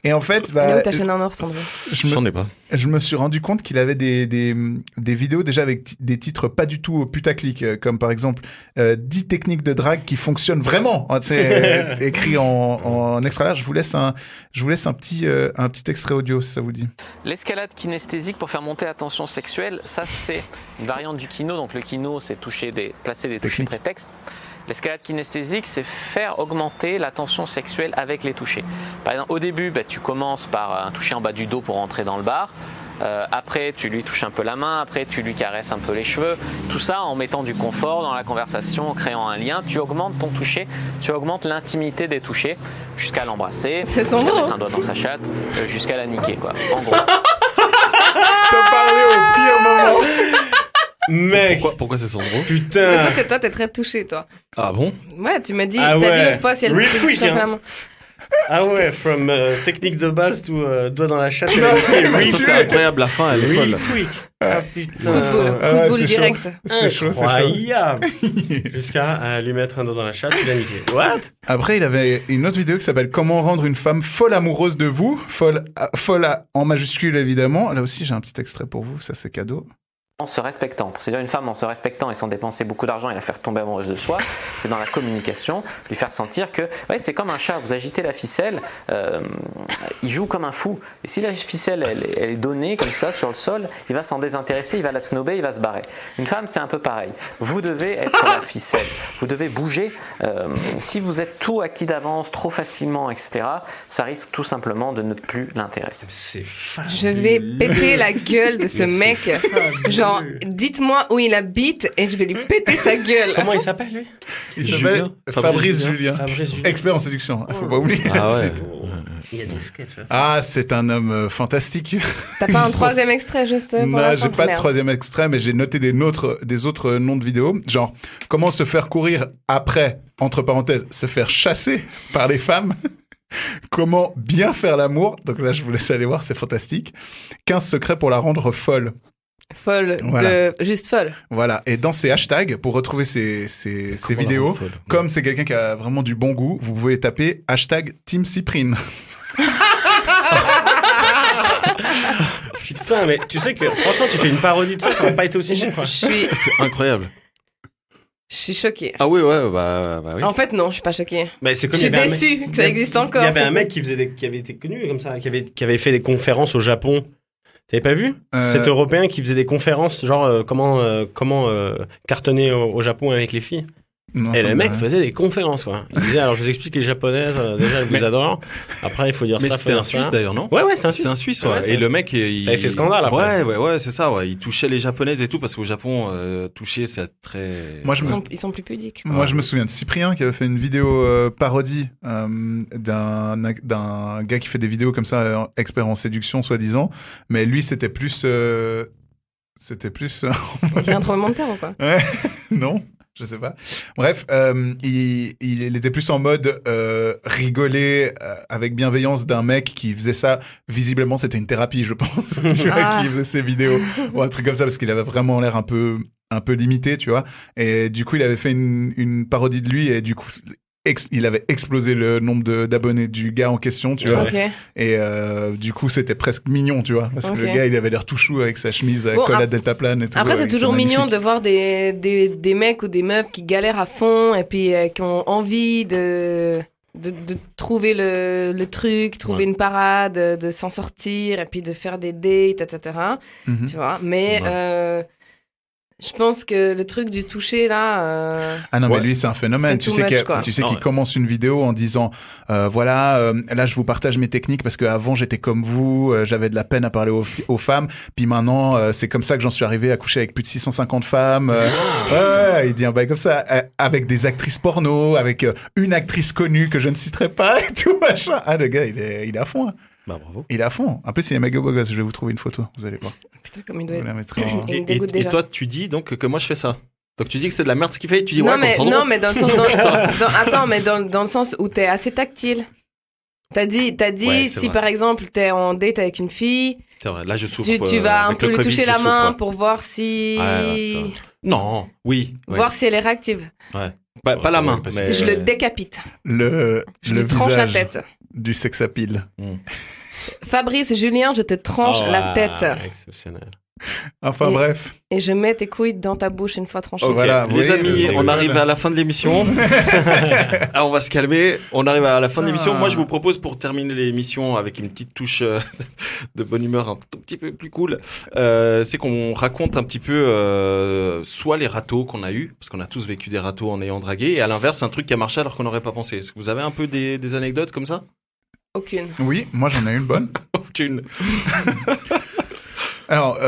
Et en fait, Il est bah, où ta chaîne en or, Sandro? J'en ai pas. je me suis rendu compte qu'il avait des vidéos déjà avec des titres pas du tout putaclic, comme par exemple 10 techniques de drague qui fonctionnent vraiment. Hein, c'est écrit en extra large. Je vous laisse un petit extrait audio si ça vous dit. L'escalade kinesthésique pour faire monter la tension sexuelle, ça c'est une variante du kino. Donc le kino, c'est placer des touchés prétextes. L'escalade kinesthésique, c'est faire augmenter la tension sexuelle avec les touchés. Par exemple, au début, tu commences par un toucher en bas du dos pour entrer dans le bar. Après, tu lui touches un peu la main. Après, tu lui caresses un peu les cheveux. Tout ça en mettant du confort dans la conversation, en créant un lien. Tu augmentes ton toucher, tu augmentes l'intimité des touchés jusqu'à l'embrasser, C'est jusqu'à Sandro. mettre un doigt dans sa chatte, jusqu'à la niquer, quoi. En gros. T'as parlé au pire moment. Mec, Pourquoi c'est Sandro? Je putain. pense que toi, t'es très touché, toi. Ah bon? Ouais, tu m'as dit, Ah t'as ouais. dit l'autre fois si elle Real si quick, touche hein. la main. Ah ouais, from technique de base to doigt dans la chatte. et Ça, c'est incroyable, la fin, elle est folle. quick. Ah putain. Coup de boule, Ah coup de ouais, boule c'est chaud. direct. C'est chaud, c'est chaud. Incroyable. Jusqu'à lui mettre un doigt dans la chatte et la niquer. What? Après, il avait une autre vidéo qui s'appelle Comment rendre une femme folle amoureuse de vous. Folle en majuscule, évidemment. Là aussi, j'ai un petit extrait pour vous. Ça, c'est cadeau. En se respectant. Pour séduire une femme en se respectant et sans dépenser beaucoup d'argent et la faire tomber amoureuse de soi, c'est dans la communication, lui faire sentir que ouais, c'est comme un chat, vous agitez la ficelle, il joue comme un fou. Et si la ficelle elle est donnée comme ça sur le sol, il va s'en désintéresser, il va la snobber, il va se barrer. Une femme, c'est un peu pareil. Vous devez être la ficelle, vous devez bouger. Si vous êtes tout acquis d'avance, trop facilement, etc., ça risque tout simplement de ne plus l'intéresser. C'est fabuleux. Je vais péter la gueule de ce mec. Genre, dites-moi où il habite et je vais lui péter sa gueule. Comment il s'appelle lui? Il s'appelle Fabrice Julien. Fabrice Julien. Expert en séduction. Faut pas oublier. Ah ouais. Il y a des sketchs. Ah, c'est un homme fantastique. T'as pas un troisième extrait juste pour Non, la j'ai fin? pas de Merde. troisième extrait, mais j'ai noté des autres noms de vidéos. Genre, comment se faire courir après, entre parenthèses, se faire chasser par les femmes. Comment bien faire l'amour. Donc là, je vous laisse aller voir, c'est fantastique. 15 secrets pour la rendre folle. Folle, Voilà. juste folle. Voilà. Et dans ces hashtags, pour retrouver ces vidéos, comme c'est quelqu'un qui a vraiment du bon goût, vous pouvez taper hashtag Team Cyprine. Putain, mais tu sais que franchement, tu fais une parodie de ça aurait pas été aussi bon, quoi. C'est incroyable. Je suis choquée. Ah oui, ouais, bah oui. En fait, non, je suis pas choquée. Mais c'est comme Je suis déçue que ça existe encore. Il y avait un mec qui avait été connu comme ça, qui avait fait des conférences au Japon. T'avais pas vu cet Européen qui faisait des conférences, genre comment cartonner au Japon avec les filles. Non, et ça le me mec va. faisait des conférences, quoi. Il disait, alors je vous explique les japonaises, déjà elles vous adorent. Après, il faut dire Mais ça. c'était un Suisse d'ailleurs, non? Ouais, c'était un Suisse. C'est un Suisse, ouais. Ouais, Et le mec, ça avait fait scandale après. Ouais, c'est ça, ouais. Il touchait les japonaises et tout, parce qu'au Japon, toucher, c'est très... Moi, Ils sont plus pudiques. Moi, je me souviens de Cyprien qui avait fait une vidéo parodie d'un gars qui fait des vidéos comme ça, expert en séduction, soi-disant. Mais lui, c'était plus... Il y a un tremblement de terre ou quoi? Ouais, non, je sais pas. Bref, il était plus en mode rigoler avec bienveillance d'un mec qui faisait ça. Visiblement, c'était une thérapie, je pense. Tu vois, qui faisait ses vidéos ou un truc comme ça parce qu'il avait vraiment l'air un peu limité, tu vois. Et du coup, il avait fait une parodie de lui et du coup, il avait explosé le nombre d'abonnés du gars en question, tu vois. Okay. Et du coup, c'était presque mignon, tu vois, parce que le gars, il avait l'air tout chou avec sa chemise Bon, colle à deltaplane et tout. Après, c'est toujours mignon de voir des mecs ou des meufs qui galèrent à fond et puis qui ont envie de trouver le truc, trouver une parade, de s'en sortir et puis de faire des dates, etc. Tu vois. Mais je pense que le truc du toucher là. Ah non, mais lui c'est un phénomène. Tu sais qu'il commence une vidéo en disant voilà, là je vous partage mes techniques parce que avant j'étais comme vous, j'avais de la peine à parler aux femmes, puis maintenant c'est comme ça que j'en suis arrivé à coucher avec plus de 650 femmes. Ouais, il dit un bail comme ça avec des actrices porno, avec une actrice connue que je ne citerai pas et tout machin. Ah le gars il est à fond. Hein. Bah bravo. Il est à fond. En plus, il est méga beau gosse. Je vais vous trouver une photo. Vous allez voir. Putain, comme il doit être. Et toi, tu dis donc que moi je fais ça. Donc tu dis que c'est de la merde ce qu'il fait. Et tu dis non, ouais. Non, mais dans le sens. Attends, mais dans le sens où t'es assez tactile. T'as dit si par exemple t'es en date avec une fille. C'est vrai. Là, je souffre. Tu vas un peu lui toucher la main pour voir si. Non. Oui. Voir si elle est réactive. Ouais. Pas la main. Mais... Je le décapite. Je lui tranche la tête. Du sex appeal. Fabrice, Julien, je te tranche la tête. Exceptionnel. Enfin bref. Et je mets tes couilles dans ta bouche une fois tranchées. Okay. Voilà, les amis, on arrive à la fin de l'émission. Alors on va se calmer. On arrive à la fin de l'émission. Moi, je vous propose pour terminer l'émission avec une petite touche de bonne humeur un tout petit peu plus cool, c'est qu'on raconte un petit peu soit les râteaux qu'on a eu, parce qu'on a tous vécu des râteaux en ayant dragué, et à l'inverse, un truc qui a marché alors qu'on n'aurait pas pensé. Est-ce que vous avez un peu des anecdotes comme ça? Aucune. Oui, moi j'en ai une bonne. Aucune. Alors,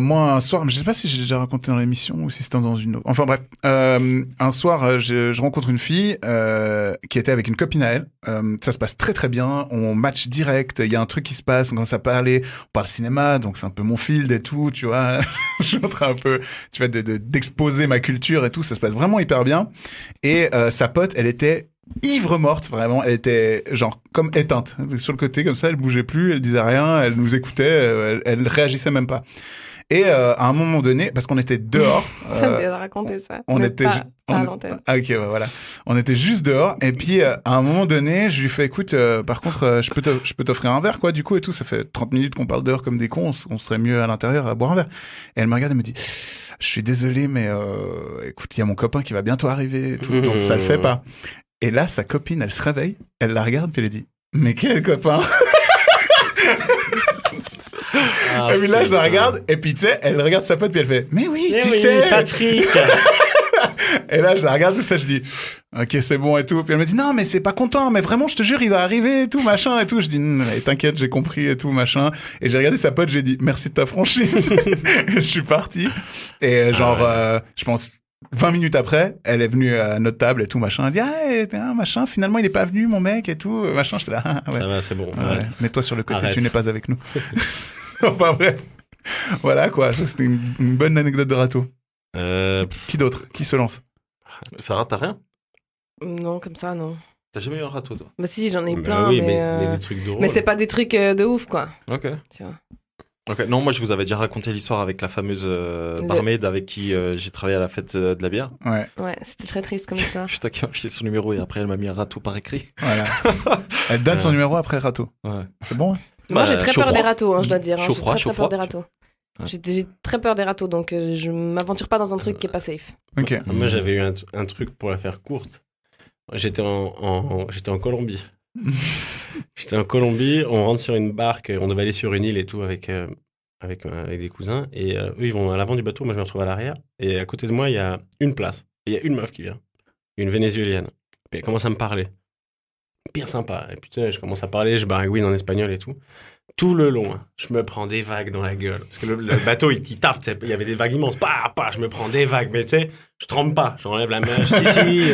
moi, un soir, je sais pas si j'ai déjà raconté dans l'émission ou si c'était dans une autre. Enfin bref, un soir, je rencontre une fille qui était avec une copine à elle. Ça se passe très très bien, on match direct, il y a un truc qui se passe, on commence à parler, on parle cinéma, donc c'est un peu mon field et tout, tu vois. Je suis en train un peu, tu vois, d'exposer ma culture et tout, ça se passe vraiment hyper bien. Et sa pote, elle était ivre morte, vraiment, elle était genre comme éteinte sur le côté comme ça, elle bougeait plus, elle disait rien, elle nous écoutait, elle réagissait même pas. Et à un moment donné, parce qu'on était dehors, ça me raconter ça. On était pas à l'antenne. Ah ok, ouais, voilà. On était juste dehors et puis à un moment donné, je lui fais écoute, par contre, je peux t'offrir un verre quoi, du coup et tout. Ça fait 30 minutes qu'on parle dehors comme des cons, on serait mieux à l'intérieur à boire un verre. Et elle me regarde et me dit je suis désolé mais écoute, il y a mon copain qui va bientôt arriver et tout, donc ça le fait pas. Et là, sa copine, elle se réveille, elle la regarde, puis elle dit « Mais quel copain ?» Et puis là, je la regarde, et puis tu sais, elle regarde sa pote, puis elle fait « Mais oui, tu sais !» Patrick. Et là, je la regarde, tout ça, je dis « Ok, c'est bon et tout. » Puis elle me dit « Non, mais c'est pas content, mais vraiment, je te jure, il va arriver et tout, machin et tout. » Je dis « T'inquiète, j'ai compris et tout, machin. » Et j'ai regardé sa pote, j'ai dit « Merci de ta franchise. » Je suis parti. Et genre, je pense... 20 minutes après, elle est venue à notre table et tout, machin. Elle dit, machin, finalement, il est pas venu, mon mec, et tout, machin. J'étais là, ouais. Ça va, c'est bon. Ouais. Mets-toi sur le côté, tu n'es pas avec nous. Enfin, bref. Voilà, quoi. Ça, c'était une bonne anecdote de râteau. Qui d'autre? Qui se lance? Sarah, t'as rien? Non, comme ça, non. T'as jamais eu un râteau, toi? Bah si, j'en ai eu plein, oui, mais des trucs drôles. Mais c'est pas des trucs de ouf, quoi. Ok. Tu vois. Okay. Non, moi je vous avais déjà raconté l'histoire avec la fameuse barmaid avec qui j'ai travaillé à la fête de la bière. Ouais, c'était très triste comme histoire. Putain, qui m'a filé son numéro et après elle m'a mis un râteau par écrit. Voilà. Elle donne son numéro après râteau. Ouais. C'est bon. Hein. Moi j'ai très peur des râteaux, je dois dire. Chaud J'ai froid, très peur des râteaux. Ouais. J'ai très peur des râteaux, donc je m'aventure pas dans un truc qui est pas safe. Ok. Moi j'avais eu un truc pour la faire courte. J'étais en Colombie. J'étais en Colombie, on rentre sur une barque, on devait aller sur une île et tout avec des cousins, et eux ils vont à l'avant du bateau, moi je me retrouve à l'arrière, et à côté de moi il y a une place, et il y a une meuf qui vient, une vénézuélienne, puis elle commence à me parler, pire sympa, et puis tu sais, je commence à parler, je baragouine en espagnol et tout. Tout le long, hein, je me prends des vagues dans la gueule. Parce que le bateau, il tape, il y avait des vagues immenses. Je me prends des vagues, mais tu sais, je tremble pas. J'enlève la main. Si,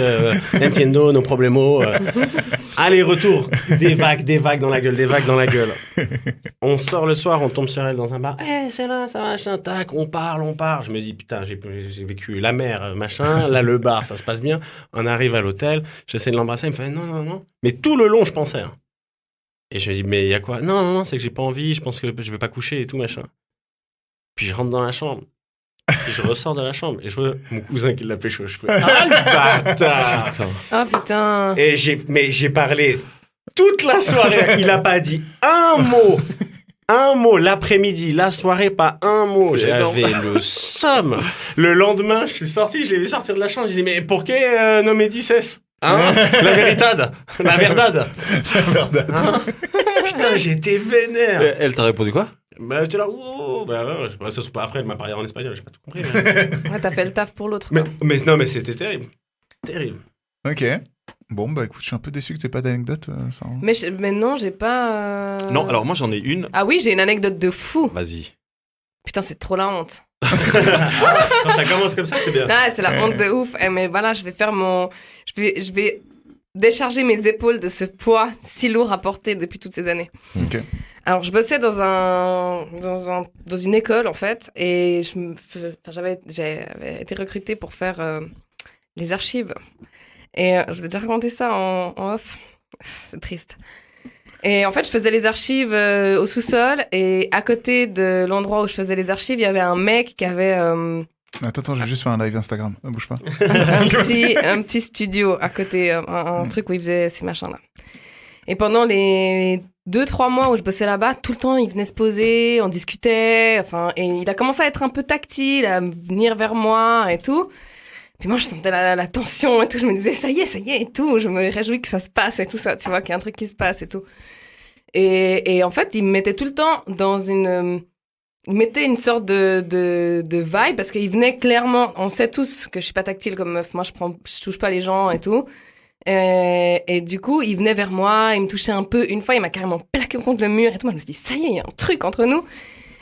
entiendo, no problemo. Aller-retour. Des vagues dans la gueule, On sort le soir, on tombe sur elle dans un bar. C'est là, ça machin, tac, on parle. Je me dis, putain, j'ai vécu la mer, machin. Là, le bar, ça se passe bien. On arrive à l'hôtel. J'essaie de l'embrasser. Il me fait, non. Mais tout le long, je pensais, hein. Et je me dis, mais il y a quoi ? Non, c'est que j'ai pas envie, je pense que je vais pas coucher et tout, machin. Puis je rentre dans la chambre. Et je ressors de la chambre et je vois mon cousin qui l'a pécho aux cheveux. Ah, le bâtard ! Oh putain. Et j'ai parlé toute la soirée. Il a pas dit un mot l'après-midi, la soirée, pas un mot. J'avais le somme. Le lendemain, je suis sorti, je l'ai vu sortir de la chambre. J'ai dit, mais pour que no me dices ? Hein ? La verdad. Hein ? Putain, j'étais vénère. Elle t'a répondu quoi ? Bah, tu es là, après, elle m'a parlé en espagnol, j'ai pas tout compris. Ouais, t'as fait le taf pour l'autre. Mais non, mais c'était terrible. Ok. Bon, bah écoute, je suis un peu déçu que t'aies pas d'anecdote. Ça, hein. Mais non, j'ai pas. Non, alors moi j'en ai une. Ah oui, j'ai une anecdote de fou. Vas-y. Putain, c'est trop la honte. Quand ça commence comme ça, c'est bien. Ah, c'est la honte de ouf. Mais voilà, je vais décharger mes épaules de ce poids si lourd à porter depuis toutes ces années. Ok. Alors, je bossais dans une école, en fait, et j'avais été recrutée pour faire les archives. Et je vous ai déjà raconté ça en off. C'est triste. Et en fait, je faisais les archives au sous-sol, et à côté de l'endroit où je faisais les archives, il y avait un mec qui avait... Attends, je vais juste faire un live Instagram. Ne bouge pas. un petit studio à côté, un truc où il faisait ces machins-là. Et pendant les 2-3 mois où je bossais là-bas, tout le temps, il venait se poser, on discutait, et il a commencé à être un peu tactile, à venir vers moi et tout. Puis moi, je sentais la tension et tout. Je me disais, ça y est et tout. Je me réjouis que ça se passe et tout ça, tu vois, qu'il y a un truc qui se passe et tout. Et en fait, il me mettait tout le temps dans il mettait une sorte de vibe parce qu'il venait clairement, on sait tous que je suis pas tactile comme meuf. Moi, je touche pas les gens et tout. Et du coup, il venait vers moi, il me touchait un peu. Une fois, il m'a carrément plaqué contre le mur et tout. Moi, je me suis dit, ça y est, il y a un truc entre nous.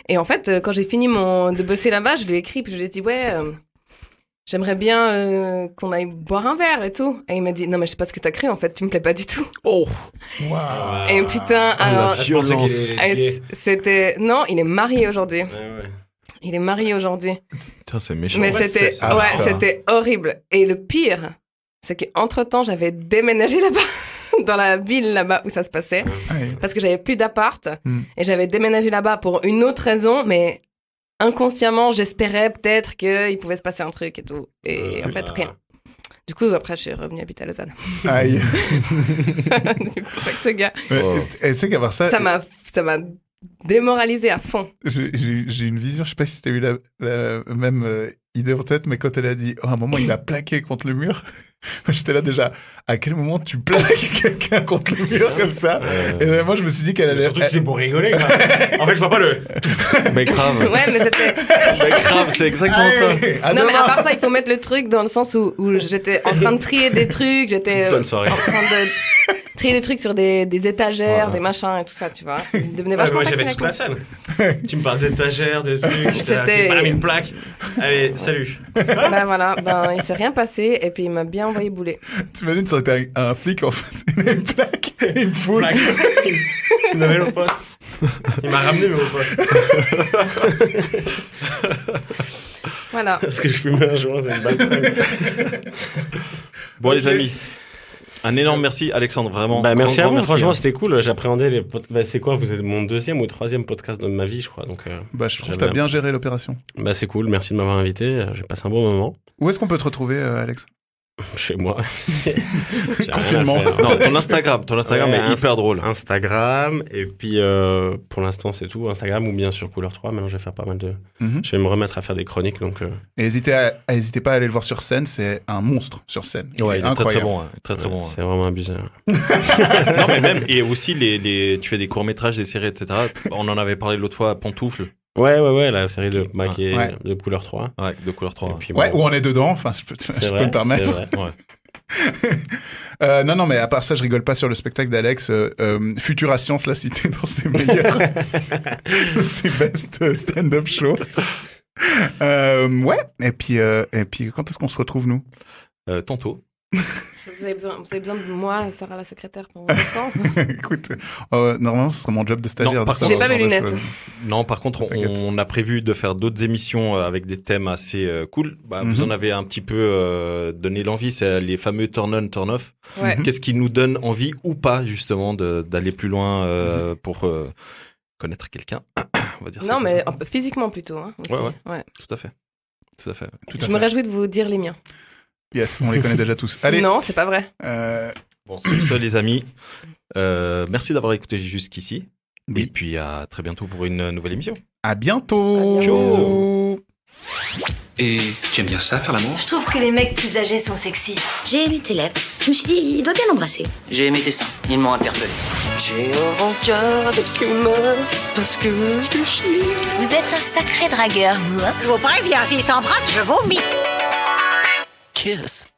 Et en fait, quand j'ai fini de bosser là-bas, je lui ai écrit, puis je lui ai dit, ouais, j'aimerais bien qu'on aille boire un verre et tout. Et il m'a dit, non, mais je sais pas ce que t'as cru, en fait, tu me plais pas du tout. Oh! Wow. Et putain, alors. Je pensais c'était. Non, il est marié aujourd'hui. Ouais. Il est marié aujourd'hui. Putain, c'est méchant. Mais c'était horrible. Et le pire, c'est qu'entre-temps, j'avais déménagé là-bas, dans la ville là-bas où ça se passait, parce que j'avais plus d'appart, et j'avais déménagé là-bas pour une autre raison, mais inconsciemment, j'espérais peut-être qu'il pouvait se passer un truc et tout. Et en fait, rien. Du coup, après, je suis revenue habiter à Lausanne. Aïe. Du coup, c'est que ce gars... Et c'est qu'à part ça... Ça m'a démoralisé à fond. J'ai une vision, je sais pas si t'as eu la même idée en tête, mais quand elle a dit à un moment il a plaqué contre le mur, moi j'étais là déjà, à quel moment tu plaques quelqu'un contre le mur comme ça? Et moi je me suis dit qu'elle allait... Surtout que c'est pour rigoler, quoi. En fait je vois pas le... Mais grave. Ouais, mais c'était... Mais grave, c'est exactement ça. Non, mais à part ça, il faut mettre le truc dans le sens où j'étais en train de trier des trucs, j'étais Bonne soirée. en train de trier des trucs sur des étagères, des machins et tout ça, tu vois. Il devenait vachement moi j'avais toute la scène. Tu me parles d'étagères, de trucs, j'étais là, une plaque. Allez, salut. Bah voilà, il s'est rien passé et puis il m'a bien envoyé bouler. T'imagines, ça aurait été un flic en fait. Il a une plaque et une foule. Il m'avait le poste. Il m'a ramené mes poste. Voilà. Parce que je fumais un joint, c'est une balle. Bon les amis, Un énorme merci, Alexandre, vraiment. Bah, merci à vous, franchement, hein. c'était cool. J'appréhendais les podcasts. C'est quoi? Vous êtes mon 2e ou 3e podcast de ma vie, je crois. Donc, je trouve que t'as bien géré l'opération. Bah, c'est cool. Merci de m'avoir invité. J'ai passé un bon moment. Où est-ce qu'on peut te retrouver, Alex? Chez moi. Confinement. Non, ton Instagram est hyper drôle. Instagram, et puis pour l'instant c'est tout. Instagram ou bien sur Couleur 3. Maintenant je vais faire pas mal de. Je vais me remettre à faire des chroniques. Donc. Et n'hésitez pas à aller le voir sur scène, c'est un monstre sur scène. Ouais, il est très bon. Hein. Très bon. C'est vraiment abusé. Non mais même, et aussi tu fais des courts-métrages, des séries, etc. On en avait parlé l'autre fois à Pantoufle. Ouais, la série de de Couleur 3. Ouais, de Couleur 3. Et puis, où on est dedans, enfin, je peux me permettre. C'est vrai, ouais. Non, mais à part ça, je rigole pas sur le spectacle d'Alex. Futura Science l'a cité dans ses meilleurs, dans ses best stand-up shows. Et puis quand est-ce qu'on se retrouve, nous? Tantôt. Vous avez besoin de moi, Sarah la secrétaire, pour l'instant. Écoute, normalement, ce serait mon job de stagiaire. J'ai pas mes lunettes. Non, par contre, on a prévu de faire d'autres émissions avec des thèmes assez cool. Vous en avez un petit peu donné l'envie, c'est les fameux turn-on, turn-off. Ouais. Qu'est-ce qui nous donne envie ou pas, justement, d'aller plus loin pour connaître quelqu'un, on va dire ça. Non, mais physiquement plutôt. Hein, aussi. Ouais. Tout à fait. Je me réjouis de vous dire les miens. Yes, on les connaît déjà tous. Allez. Non, c'est pas vrai. Bon, sur ce, les amis, merci d'avoir écouté jusqu'ici. Oui. Et puis à très bientôt pour une nouvelle émission. À bientôt. Ciao. Et tu aimes bien ça, faire l'amour? Je trouve que les mecs plus âgés sont sexy. J'ai aimé tes lèvres. Je me suis dit, il doit bien l'embrasser. J'ai aimé tes seins. Ils m'ont interpellé. J'ai un rencard avec une meuf parce que je te chie. Vous êtes un sacré dragueur, moi. Je vous préviens, s'il s'embrasse, je vomis. Kiss.